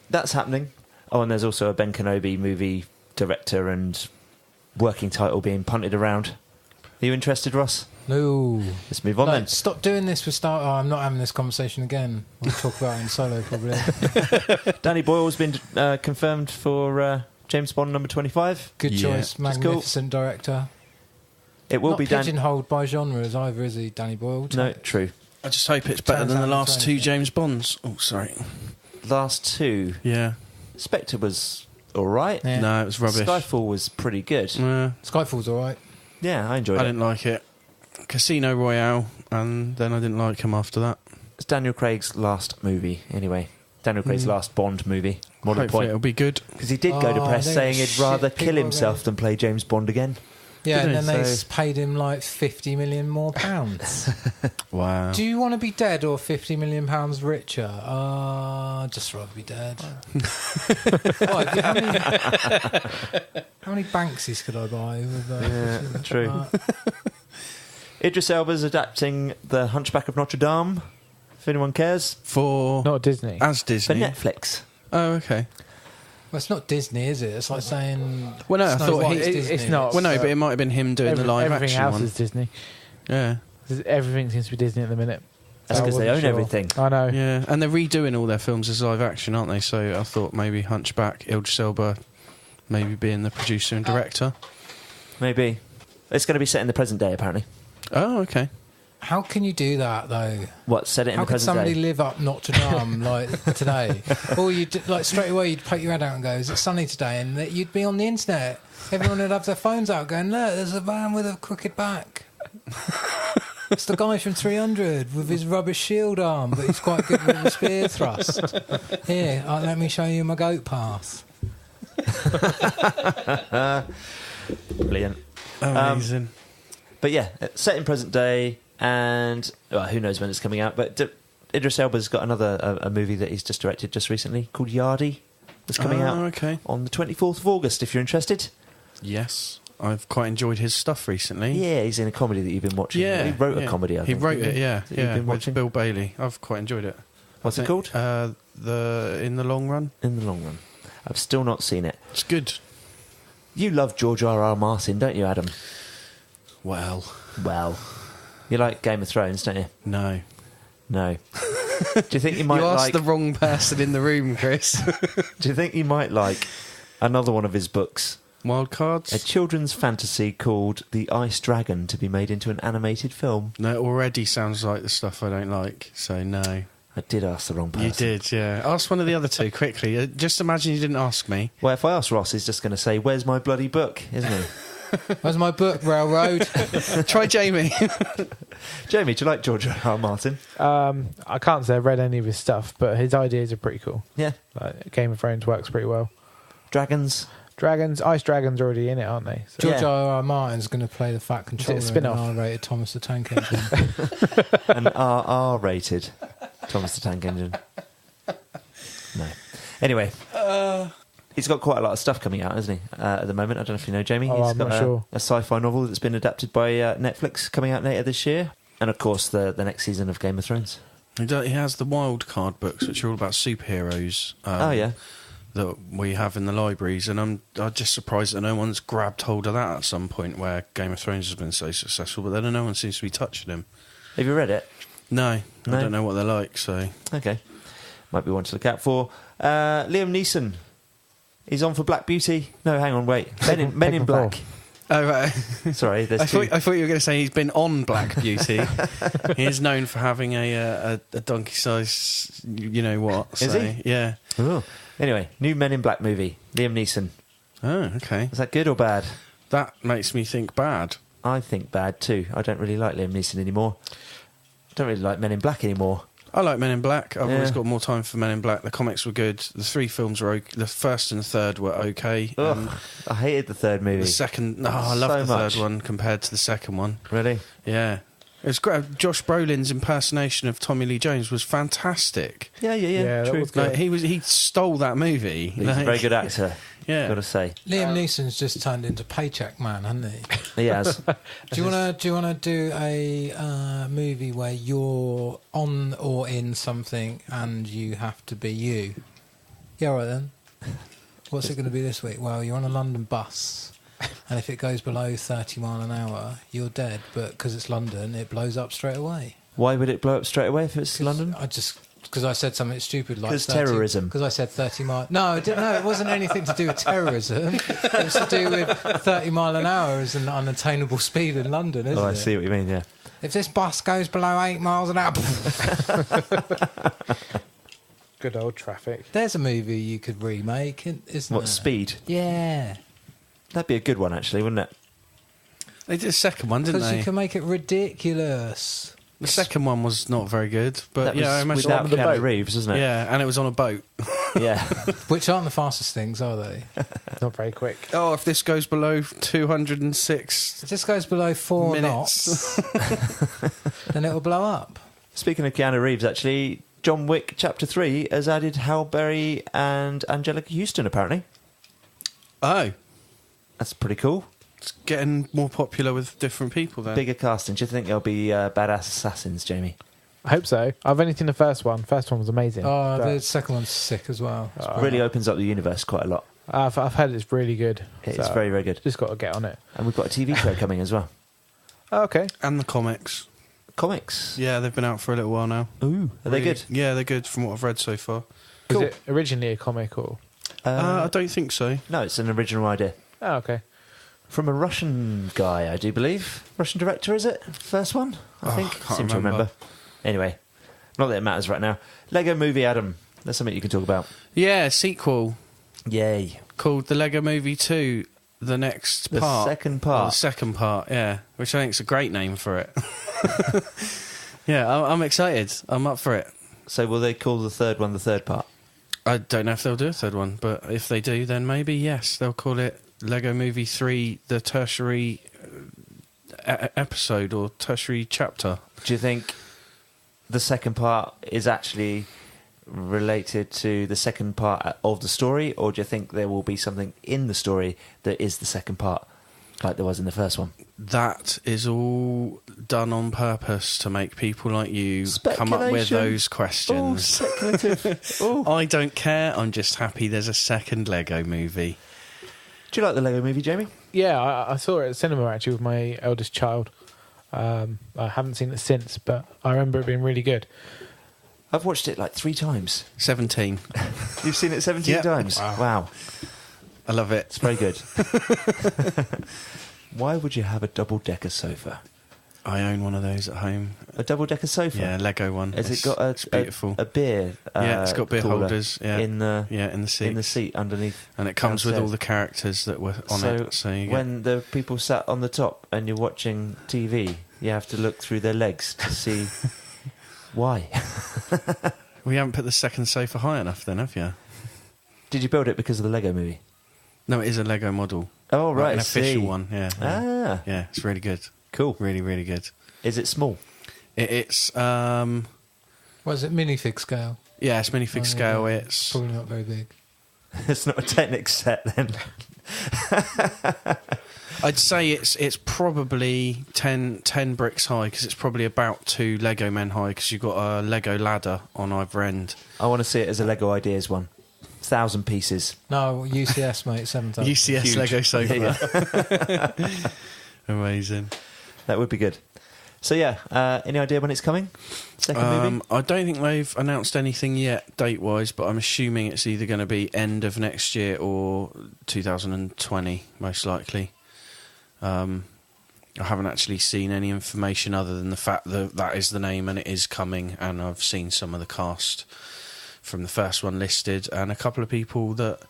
that's happening. Oh, and there's also a Ben Kenobi movie director and working title being punted around. Are you interested, Ross? No. Let's move on No, then. stop doing this with Star. Oh, I'm not having this conversation again. We'll talk about it in solo, probably. Danny Boyle's been confirmed for James Bond number 25. Good Yeah. choice. Which is cool. Magnificent director. It will Not be Danny. pigeonholed by genres either, is he, Danny Boyle? No, true. I just hope it's better Turns than the out last it's two anything. James Bonds. Oh, sorry. Last two. Yeah. Spectre was all right. Yeah. No, it was rubbish. Skyfall was pretty good. Skyfall's all right. Yeah, I enjoyed I it. didn't like it. Casino Royale, and then I didn't like him after that. It's Daniel Craig's last movie, anyway. Daniel Craig's last Bond movie. More to the Hopefully point. it'll be good. Because he did go to Oh, press they saying were he'd rather shit kill people himself again. than play James Bond again. Yeah, and Didn't then he? they So- paid him like 50 million more pounds. Wow. Do you want to be dead or 50 million pounds richer? Just rather be dead. What, how many Banksies could I buy? With, Yeah, true. Idris Elba's adapting The Hunchback of Notre Dame, if anyone cares, For Not Disney. as for Disney. Netflix. Oh, okay. Well, it's not Disney, is it? It's like saying. Well, no, I Snow thought White's he- Disney. it's not. Well, no, but it might have been him doing the live everything action else one. is Disney. Yeah. Everything seems to be Disney at the minute. That's I because they wasn't own sure. everything. I know. Yeah, and they're redoing all their films as live action, aren't they? So I thought maybe Hunchback, Idris Elba, maybe being the producer and director. Maybe. It's going to be set in the present day, apparently. Oh, okay. How can you do that, though? What, set it in How the could present somebody day? live up Notre Dame like today? Or you'd like straight away you'd poke your head out and go, "Is it sunny today?" And that you'd be on the internet. Everyone would have their phones out, going, "Look, there's a man with a crooked back. It's the guy from 300 with his rubber shield arm, but he's quite good with a spear thrust. Here, let me show you my goat path." Brilliant. Amazing. But yeah, set in present day, and who knows when it's coming out. But Idris Elba's got another a movie that he's just directed just recently called Yardie. That's coming out okay. on the 24th of August, if you're interested. Yes, I've quite enjoyed his stuff recently. Yeah, he's in a comedy that you've been watching. Yeah, He wrote yeah. a comedy, I He think. wrote it, yeah, That you've yeah, been with watching? Bill Bailey. I've quite enjoyed it. What's I it think, called? In the Long Run. In the Long Run. I've still not seen it. It's good. You love George R.R. Martin, don't you, Adam? Well, You like Game of Thrones, don't you? no. No. Do you think you might You asked like? the wrong person in the room, Chris. Do you think you might like another one of his books? Wild cards? A children's fantasy called The Ice Dragon to be made into an animated film. No, it already sounds like the stuff I don't like, so no. I did ask the wrong person. You did, yeah. Ask one of the other two quickly. Just imagine you didn't ask me. Well, if I ask Ross, he's just going to say, "Where's my bloody book?" Isn't he? Where's my book, Railroad? Try Jamie. Jamie, do you like George R.R. Martin? I can't say I've read any of his stuff, but his ideas are pretty cool. Yeah. Like, Game of Thrones works pretty well. Dragons. Ice Dragons are already in it, aren't they? So George Yeah. R.R. Martin's going to play the Fat Controller in an spin-off? R-rated Thomas the Tank Engine. An RR-rated Thomas the Tank Engine. No. Anyway. He's got quite a lot of stuff coming out, hasn't he, at the moment? I don't know if you know, Jamie. Oh, He's I'm got not sure. a sci-fi novel that's been adapted by Netflix coming out later this year. And, of course, the next season of Game of Thrones. He has the wild card books, which are all about superheroes. Oh, yeah. that we have in the libraries, and I'm just surprised that no one's grabbed hold of that at some point where Game of Thrones has been so successful, but then no one seems to be touching them. Have you read it? No, I don't know what they're like, so... Okay. Might be one to look out for. Liam Neeson. He's on for Black Beauty. No, hang on, wait. Men in Black. Oh, right. Sorry, there's I two. thought you were going to say he's been on Black Beauty. He is known for having a donkey-sized, you know what. Is he? Yeah. Oh. Anyway, new Men in Black movie. Liam Neeson. Oh, okay. Is that good or bad? That makes me think bad. I think bad too. I don't really like Liam Neeson anymore. Don't really like Men in Black anymore. I like Men in Black. I've always got more time for Men in Black. The comics were good. The 3 films were okay. The first and the third were okay. Ugh, I hated the third movie. The second... No, I love the third one compared to the second one. Really? Yeah. It was great. Josh Brolin's impersonation of Tommy Lee Jones was fantastic. Yeah. That was good. Like, he stole that movie. He's a very good actor. Yeah. Got to say. Liam Neeson's just turned into Paycheck Man, hasn't he? He has. Do you want to do a movie where you're on or in something and you have to be you? Yeah, all right then. What's it going to be this week? Well, you're on a London bus, and if it goes below 30 mile an hour, you're dead. But because it's London, it blows up straight away. Why would it blow up straight away if it's London? Because I said something stupid like... Because terrorism. Because I said 30 mile... No, it wasn't anything to do with terrorism. It was to do with 30 mile an hour is an unattainable speed in London, isn't it? Oh, I see what you mean, yeah. If this bus goes below 8 miles an hour... Good old traffic. There's a movie you could remake, isn't What, there? Speed? Yeah. That'd be a good one, actually, wouldn't it? They did a second one, didn't Because they? you can make it ridiculous. The second one was not very good, but That was I imagine... without the Keanu boat. Reeves, wasn't it? Yeah, and it was on a boat. Yeah. Which aren't the fastest things, are they? Not very quick. Oh, if this goes below 206 If this goes below 4 minutes... knots, then it'll blow up. Speaking of Keanu Reeves, actually, John Wick Chapter 3 has added Halle Berry and Angelica Houston, apparently. Oh, That's pretty cool. it's getting more popular with different people then. Bigger casting. Do you think they'll be badass assassins, Jamie? I hope so. I've only seen the first one. First one was amazing. Oh, But the second one's sick as well. Really opens up the universe quite a lot. I've heard it's really good. It's So very, very good. Just got to get on it. And we've got a TV show coming as well. Oh, okay. And the comics. Comics. Yeah, they've been out for a little while now. Ooh. Are they Really- good? Yeah, they're good from what I've read so far. Cool. Was it originally a comic or? I don't think so. No, it's an original idea. Oh, okay. From a Russian guy, I do believe. Russian director, is it? First one? I think. can't Seem to remember. remember. Anyway, not that it matters right now. Lego Movie, Adam. That's something you can talk about. Yeah, sequel Yay. called The Lego Movie 2, the next The part. second Or part. the second part, yeah. Which I think is a great name for it. Yeah, I'm excited. I'm up for it. So will they call the third one the third part? I don't know if they'll do a third one, but if they do, then maybe, yes. They'll call it Lego Movie 3, the tertiary episode or tertiary chapter. Do you think the second part is actually related to the second part of the story, or do you think there will be something in the story that is the second part, like there was in the first one? That is all done on purpose to make people like you come up with Speculation. those Oh, questions. speculative. Oh. I don't care. I'm just happy there's a second Lego movie. Do you like the Lego Movie, Jamie? Yeah, I saw it at cinema actually with my eldest child. I haven't seen it since, but I remember it being really good. I've watched it like 3 times. 17. You've seen it 17 Yep. times? Wow. I love it. It's very good. Why would you have a double-decker sofa? I own one of those at home. A double-decker sofa? Yeah, Lego one. Has It's- it got it's beautiful. a beer? Yeah, it's got beer cooler holders, yeah. in the in the seat. in the seat underneath. And it comes with all downstairs. the characters that were on it. So you get- when the people sat on the top and you're watching TV, you have to look through their legs to see why. we haven't put the second sofa high enough then, have you? Did you build it because of the Lego Movie? No, it is a Lego model. Oh, Like right, an I see. official one, yeah. Ah, Yeah, it's really good. cool. Really, really good. Is it small? It's What is it, minifig scale? yeah, it's minifig Oh, scale. yeah. It's Probably not very big. It's not a Technic set then. I'd say it's probably 10 bricks high because it's probably about 2 Lego men high because you've got a Lego ladder on either end. I want to see it as a Lego Ideas one. 1,000 pieces. No, UCS, mate, 7,000. UCS Huge. Lego sofa. Yeah. Amazing. That would be good. So yeah, any idea when it's coming? Second movie? I don't think they've announced anything yet, date-wise, but I'm assuming it's either going to be end of next year or 2020, most likely. I haven't actually seen any information other than the fact that that is the name and it is coming, and I've seen some of the cast from the first one listed, and a couple of people that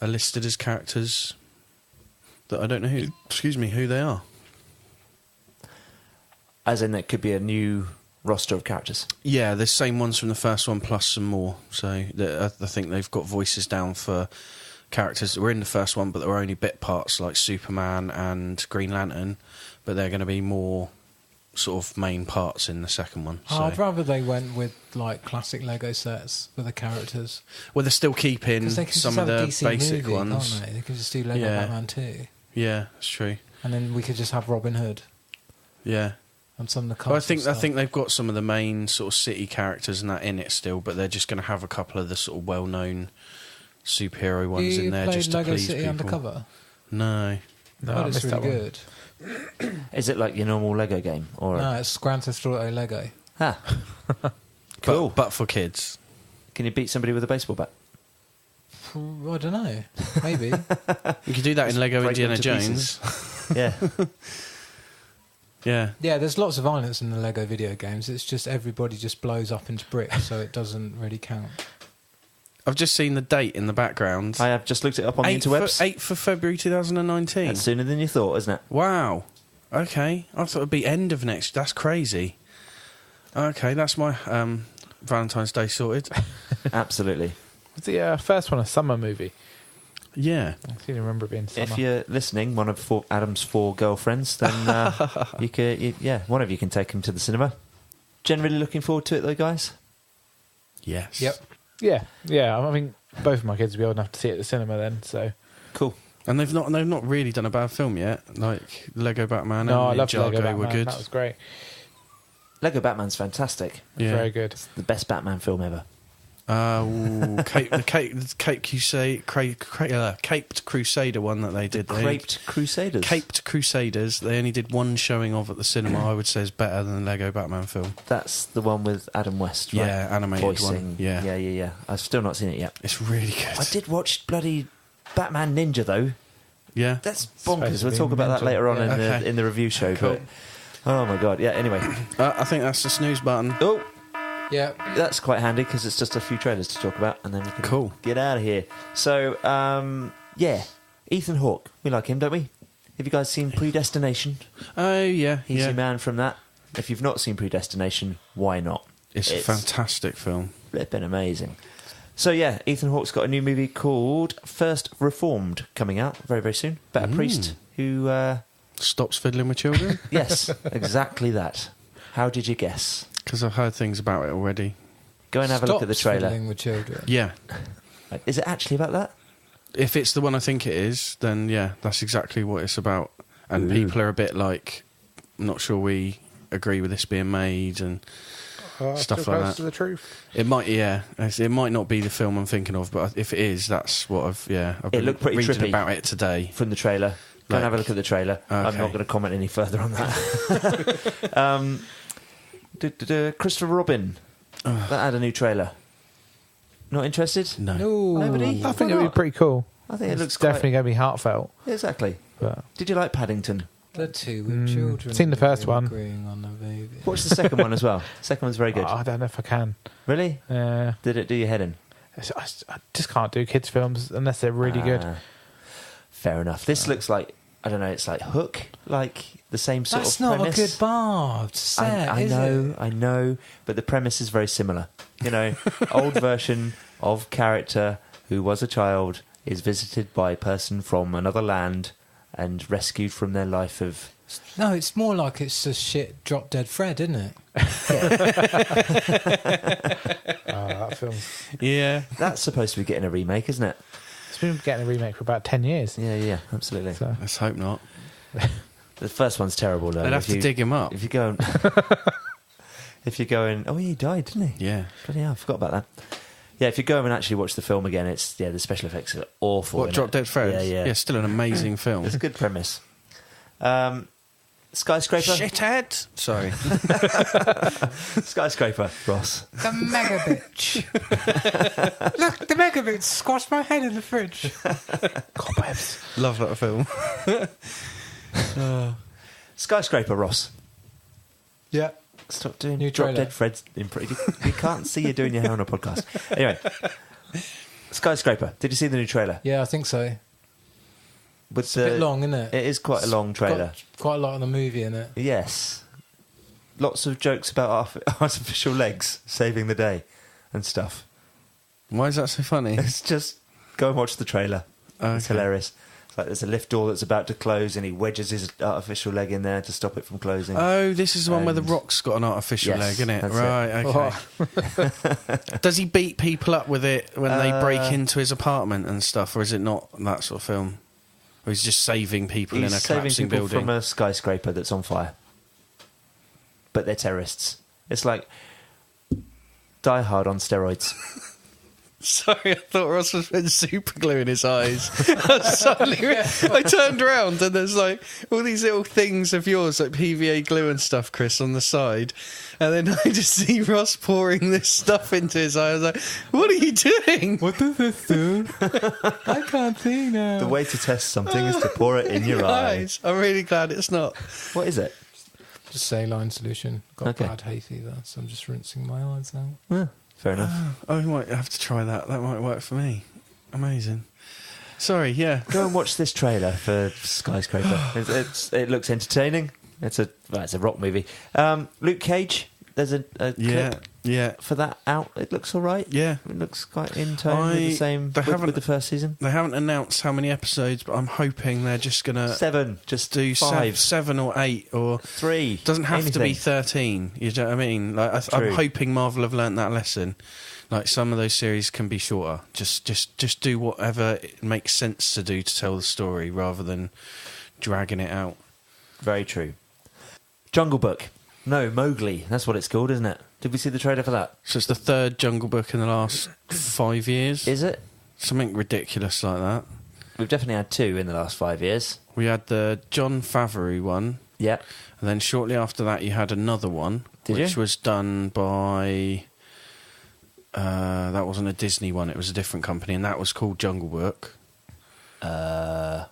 are listed as characters that I don't know who they are. As in, it could be a new roster of characters. Yeah, the same ones from the first one plus some more. So I think they've got voices down for characters that were in the first one, but there were only bit parts like Superman and Green Lantern, but they're going to be more sort of main parts in the second one. So. I'd rather they went with like classic Lego sets with the characters. Well, they're still keeping 'Cause they can some just of have a the DC basic movie, ones. can't they? They could just do Lego Yeah. Batman 2. Yeah, that's true. And then we could just have Robin Hood Yeah. and some of the cast. Well, I and stuff. think they've got some of the main sort of city characters and that in it still, but they're just going to have a couple of the sort of well-known superhero ones you in there played just Lego to please City people. Undercover? No. No, Oh, I it's missed really that one. good. Is it like your normal Lego game? Or No, it's Grand Theft Auto Lego. Ah. Cool. But for kids. Can you beat somebody with a baseball bat? I don't know. Maybe. You could do that in Lego break them Indiana to Jones. Yeah. Yeah. Yeah, there's lots of violence in the Lego video games. It's just everybody just blows up into bricks, so it doesn't really count. I've just seen the date in the background. I have just looked it up on the interwebs. 8th of February 2019. That's sooner than you thought, isn't it? Wow. Okay. I thought it'd be end of next. That's crazy. Okay, that's my Valentine's Day sorted. Absolutely. Was the first one a summer movie? Yeah. I seem to remember it being summer. If you're listening, one of Adam's 4 girlfriends, then one of you can take him to the cinema. Generally looking forward to it, though, guys. Yes. Yep. Yeah. I think both of my kids will be old enough to see it at the cinema then. So Cool. And they've not really done a bad film yet. Like Lego Batman no, I and love Ninjago Lego Batman. were good. That was great. Lego Batman's fantastic. Yeah. Very good. It's the best Batman film ever. Caped Crusader one that they did. Craped Crusaders. Caped Crusaders. They only did one showing of at the cinema. I would say is better than the Lego Batman film. That's the one with Adam West, right? Yeah, animated Voicing. one. Yeah. Yeah. I've still not seen it yet. It's really good. I did watch bloody Batman Ninja, though. Yeah. That's Supposed bonkers. to We'll be talk about that mental. later on Yeah. Okay. in the review show. Cool. But oh my god, yeah. Anyway, I think that's the snooze button. oh, Yeah. that's quite handy because it's just a few trailers to talk about, and then we can Cool. get out of here. So, yeah, Ethan Hawke, we like him, don't we? Have you guys seen Predestination? Oh yeah, He's yeah. your man from that. If you've not seen Predestination, why not? It's a fantastic film. Flipping amazing. So yeah, Ethan Hawke's got a new movie called First Reformed coming out very, very soon. About a priest who... Stops fiddling with children. yes, exactly that. How did you guess? Because I've heard things about it already. Go and have a look at the Stops trailer. fiddling with children. Yeah. Is it actually about that? If it's the one I think it is, then yeah, that's exactly what it's about. And Ooh. people are a bit like, I'm not sure we agree with this being made and stuff like that. To the truth. It might, yeah. It might not be the film I'm thinking of, but if it is, that's what I've been looked pretty reading trippy. about it today. From the trailer. Go and have a look at the trailer. I'm Okay. not going to comment any further on that. Christopher Robin. That had a new trailer. Not interested? No. No. Nobody? I think Why it would be not? pretty cool. I think it It's looks definitely going to be heartfelt. quite... Exactly. But Did you like Paddington? The two with children. seen the first one. Agreeing on the baby. Watch the second one as well. Second one's very good. I don't know if I can. Really? I Did it do your head in? just can't do kids' films unless they're really good. Ah, fair enough. This looks like, I don't know, it's like Hook, like the same sort That's of not premise. a good bar to set, I is know, it? I know, but the premise is very similar. You know, old version of character who was a child is visited by a person from another land and rescued from their life of... No, it's more like it's a shit Drop Dead Fred, isn't it? That film. Yeah. That's supposed to be getting a remake, isn't it? It's been getting a remake for about 10 years. Yeah, absolutely. So. Let's hope not. The first one's terrible, though. They'd have to dig him up. If you go and... if you go in... Oh, he died, didn't he? Yeah. Bloody hell, I forgot about that. Yeah, if you go and actually watch the film again, the special effects are awful. What, Drop Dead Fred? Yeah. Still an amazing film. It's a good premise. Skyscraper? Shithead! Sorry. Skyscraper, Ross. The megabitch. Look, the megabitch squashed my head in the fridge. Cobwebs. Love that film. Skyscraper, Ross. Yeah. Stop doing New Drop trailer. Dead Fred's impression. We can't see you doing your hair on a podcast. Anyway, Skyscraper. Did you see the new trailer? Yeah, I think so. With It's a bit long, isn't it? It is quite a long trailer. Got quite a lot of the movie in it. Yes. Lots of jokes about artificial legs saving the day and stuff. Why is that so funny? It's just go and watch the trailer. It's Okay. hilarious. It's like there's a lift door that's about to close and he wedges his artificial leg in there to stop it from closing. Oh, this is the one where The And- Rock's got an artificial Yes, leg, isn't it? that's it. Right, okay. Does he beat people up with it when they break into his apartment and stuff, or is it not that sort of film? Or he's just saving people in a He's saving collapsing people building? from a skyscraper that's on fire. But they're terrorists. It's like Die Hard on steroids. Sorry, I thought Ross was putting super glue in his eyes. I turned around and there's like all these little things of yours, like PVA glue and stuff, Chris, on the side. And then I just see Ross pouring this stuff into his eye. I was like, what are you doing? What does this do? I can't see now. The way to test something is to pour it in your eyes. I'm really glad it's not. What is it? Just saline solution. Got Okay. bad hay fever, so I'm just rinsing my eyes out. Yeah, fair enough. I might have to try that. That might work for me. Amazing. Sorry, yeah. Go and watch this trailer for Skyscraper. It looks entertaining. It's a rock movie. Luke Cage. There's a clip Yeah. for that out. It looks all right. Yeah. It looks quite in tone with the same with the first season. They haven't announced how many episodes, but I'm hoping they're just going to 7, just do 5, 7 or 8 or 3. doesn't have to be anything. 13. You know what I mean? Like I'm True. hoping Marvel have learnt that lesson. Like some of those series can be shorter. Just do whatever it makes sense to do to tell the story rather than dragging it out. Very true. Jungle Book. No, Mowgli. That's what it's called, isn't it? Did we see the trailer for that? So it's the third Jungle Book in the last 5 years. Is it? Something ridiculous like that. We've definitely had 2 in the last 5 years. We had the John Favreau one, Yeah. and then shortly after that you had another one, Did which you? was done by... that wasn't a Disney one, it was a different company, and that was called Jungle Book.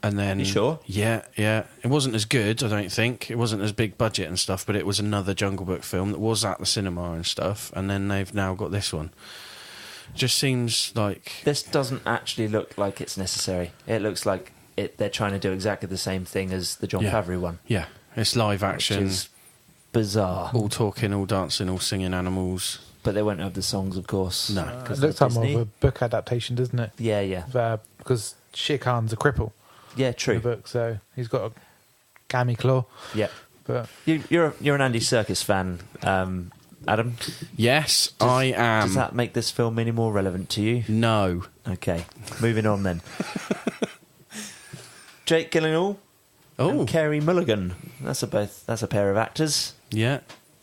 And then... You sure? Yeah. It wasn't as good, I don't think. It wasn't as big budget and stuff, but it was another Jungle Book film that was at the cinema and stuff, and then they've now got this one. Just seems like... This doesn't actually look like it's necessary. It looks like they're trying to do exactly the same thing as the John Yeah. Favreau one. Yeah, it's live Which action, is bizarre. all talking, all dancing, all singing animals. But they won't have the songs, of course. No. It 'cause looks they're like more of Disney. a book adaptation, doesn't it? Yeah. Because Shere Khan's a cripple Yeah, in the true. book, so he's got a gammy claw. Yeah. But You're an Andy Serkis fan, Adam. Yes, I am. Does that make this film any more relevant to you? No. Okay, moving on then. Jake Gyllenhaal and Carey Mulligan. That's a pair of actors Yeah.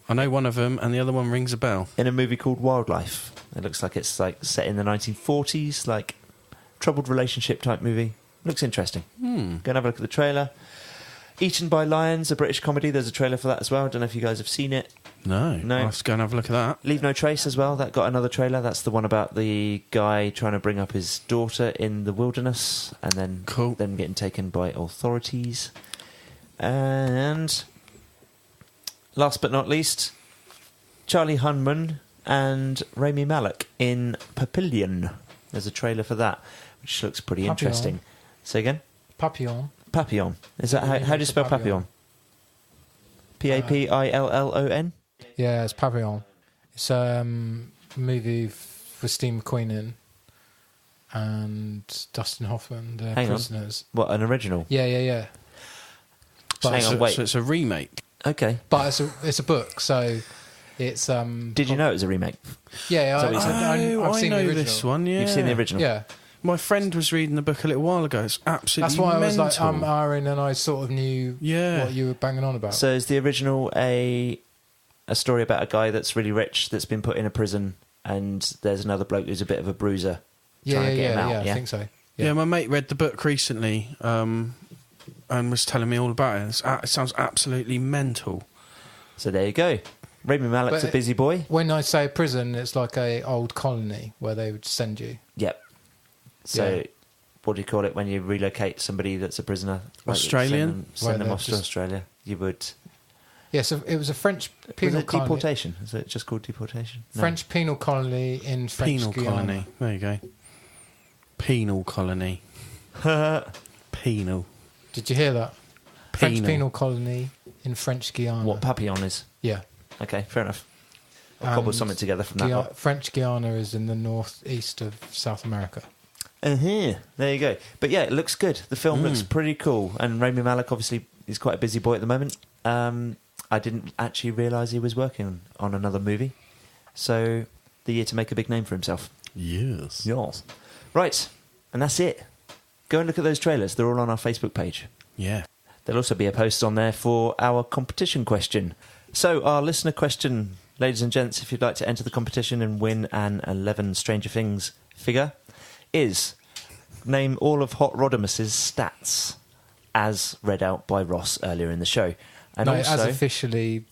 I know one of them, and the other one rings a bell. in a movie called Wildlife. It looks like it's like set in the 1940s, like troubled relationship type movie. Looks interesting. Go and have a look at the trailer. Eaten by Lions, a British comedy. There's a trailer for that as well. I don't know if you guys have seen it. No. No. I'll have to go and have a look at that. Leave No Trace as well. That got another trailer. That's the one about the guy trying to bring up his daughter in the wilderness and then Cool. them getting taken by authorities. And last but not least, Charlie Hunnam and Rami Malek in Papillon. There's a trailer for that, which looks pretty Papillon. interesting. Say again? Papillon. Papillon. Is that how do you spell Papillon? Papillon? Yeah, it's Papillon. It's a movie with Steve McQueen in and Dustin Hoffman. They're Hang on. prisoners. What, an original? Yeah. But Hang on, wait. So it's a remake. Okay. But it's a book, so it's Did you know it was a remake? Yeah, Is that what you said? I've seen know the original. this one, yeah. You've seen the original? Yeah, My friend was reading the book a little while ago. It's absolutely that's why I was mental. like, Aaron, and I sort of knew Yeah. what you were banging on about. So is the original a story about a guy that's really rich that's been put in a prison and there's another bloke who's a bit of a bruiser trying to get him out. I think so. Yeah, my mate read the book recently and was telling me all about it. It sounds absolutely mental. So there you go. Rami Malek's a busy boy. When I say prison, it's like a old colony where they would send you. Yep. So what do you call it when you relocate somebody that's a prisoner? Australian? Send them off to Australia. You would... Yeah, so it was a French penal colony. Deportation? Is it just called deportation? No. French penal colony in French Penal Guiana. colony. There you go. Penal colony. Penal. Did you hear that? French Penal. penal colony in French Guiana. What Papillon is? Yeah. Okay, fair enough. I'll cobble something together from that lot. French Guiana is in the northeast of South America. There you go. But yeah, it looks good. The film looks pretty cool. And Rami Malek, obviously, is quite a busy boy at the moment. I didn't actually realise he was working on another movie. So, the year to make a big name for himself. Yes. Yes. Right, and that's it. Go and look at those trailers. They're all on our Facebook page. Yeah. There'll also be a post on there for our competition question. So, our listener question, ladies and gents, if you'd like to enter the competition and win an 11 Stranger Things figure, is name all of Hot Rodimus's stats as read out by Ross earlier in the show. And No, also, as officially...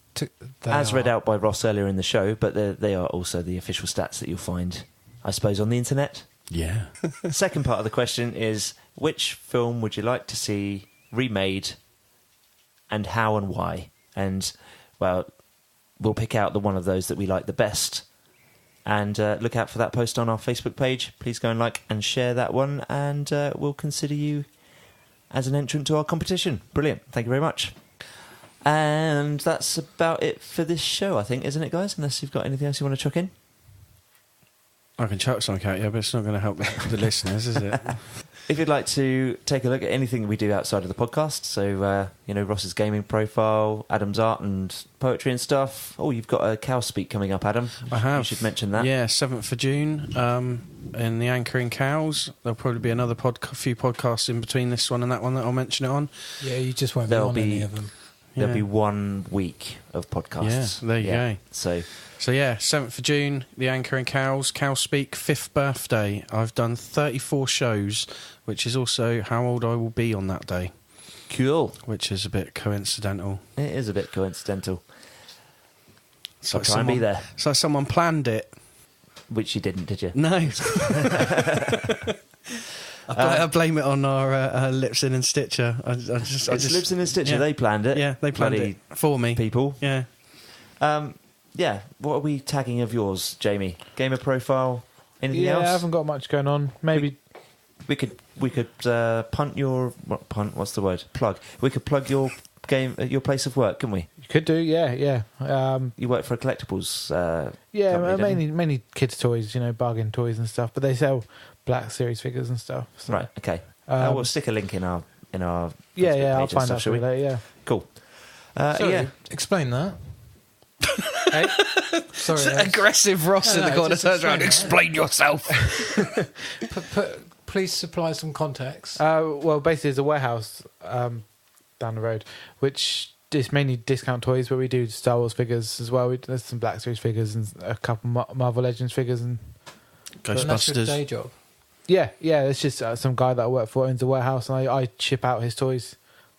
read out by Ross earlier in the show, but they are also the official stats that you'll find, I suppose, on the internet. Yeah. Second part of the question is, which film would you like to see remade and how and why? And, well, we'll pick out the one of those that we like the best. And look out for that post on our Facebook page. Please go and like and share that one, and we'll consider you as an entrant to our competition. Brilliant. Thank you very much. And that's about it for this show, I think, isn't it, guys? Unless you've got anything else you want to chuck in. I can chuck something out, but it's not going to help the listeners, is it? If you'd like to take a look at anything we do outside of the podcast, so, Ross's gaming profile, Adam's art and poetry and stuff. Oh, you've got a cow speak coming up, Adam. I have. You should mention that. Yeah, 7th of June in the Anchoring Cows. There'll probably be another few podcasts in between this one and that one that I'll mention it on. Yeah, you just won't There'll be on be- any of them. There'll Yeah. be 1 week of podcasts. Yeah, there you go. So, yeah, 7th of June, the Anchoring Cows, Cow Speak, 5th birthday. I've done 34 shows, which is also how old I will be on that day, cool. which is a bit coincidental. It is a bit coincidental. So I'll try and be there. So someone planned it. Which you didn't, did you? No. I blame it on our Libsyn and Sticher. It's Libsyn and Stitcher. yeah. They planned it. Yeah, they planned Bloody it for me. people. Yeah. Yeah. What are we tagging of yours, Jamie? Gamer profile? Anything else? I haven't got much going on. Maybe We could punt your what's the word? Plug. We could plug your game at your place of work, couldn't we? you could do. Yeah. You work for a collectibles. Yeah, company, don't you? mainly kids' toys, bargain toys and stuff. But they sell Black Series figures and stuff. So. Right. Okay. We'll stick a link in our. Facebook Yeah, page I'll and find stuff, out shall for you we? later. Yeah. Cool. Sorry, Yeah. explain that. Hey? Sorry. Aggressive Ross No, in the no, corner just turns around. explain Explain yourself. Please supply some context. Well, basically, there's a warehouse down the road, which is mainly discount toys, but we do Star Wars figures as well. There's some Black Series figures and a couple Marvel Legends figures. And And that's your Ghostbusters. day job. yeah, it's just some guy that I work for owns a warehouse, and I ship out his toys.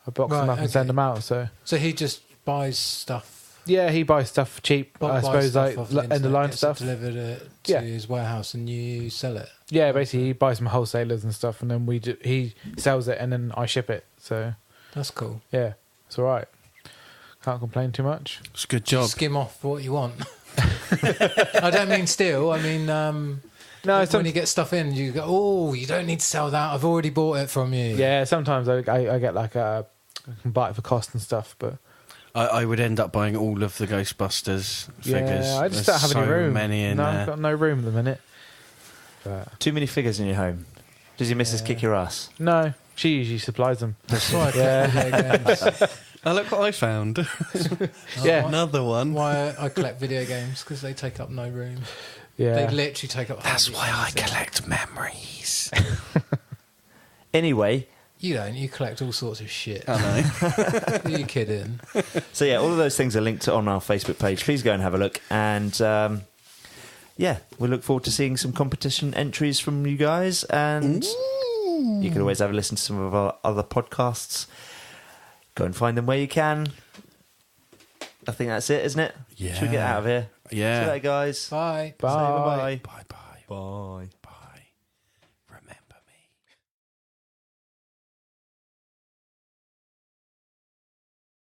I box them Right, up and send okay. them out. So So he just buys stuff. yeah, he buys stuff cheap. I buys suppose stuff off the end of internet, line gets it stuff. delivered it to Yeah. his warehouse, and you sell it. Yeah, basically he buys from wholesalers and stuff, and then he sells it, and then I ship it. So That's cool. yeah, it's all right. Can't complain too much. It's a good job. Skim off what you want. I don't mean steal. I mean, No, when you get stuff in, you go, "Oh, you don't need to sell that. I've already bought it from you." yeah, sometimes I get like I can buy it for cost and stuff, but I would end up buying all of the Ghostbusters figures. yeah, I just There's don't have so any room. many in no, there. I've got no room at the minute. But Too many figures in your home. Does your missus Yeah. kick your ass? no, she usually supplies them. That's why I Yeah. collect video games. Oh, look what I found. Yeah. Another one. Why I collect video games, because they take up no room. Yeah, They literally take up. That's hardly why I anything. collect memories. Anyway, You don't. You collect all sorts of shit. I know. Are you kidding? so yeah, all of those things are linked on our Facebook page. Please go and have a look. And yeah, we look forward to seeing some competition entries from you guys, and you can always have a listen to some of our other podcasts. Go and find them where you can. I think that's it, isn't it? Yeah. Should we get out of here? Yeah. See you later, guys. Bye. Bye. Say bye-bye. Bye-bye. Bye.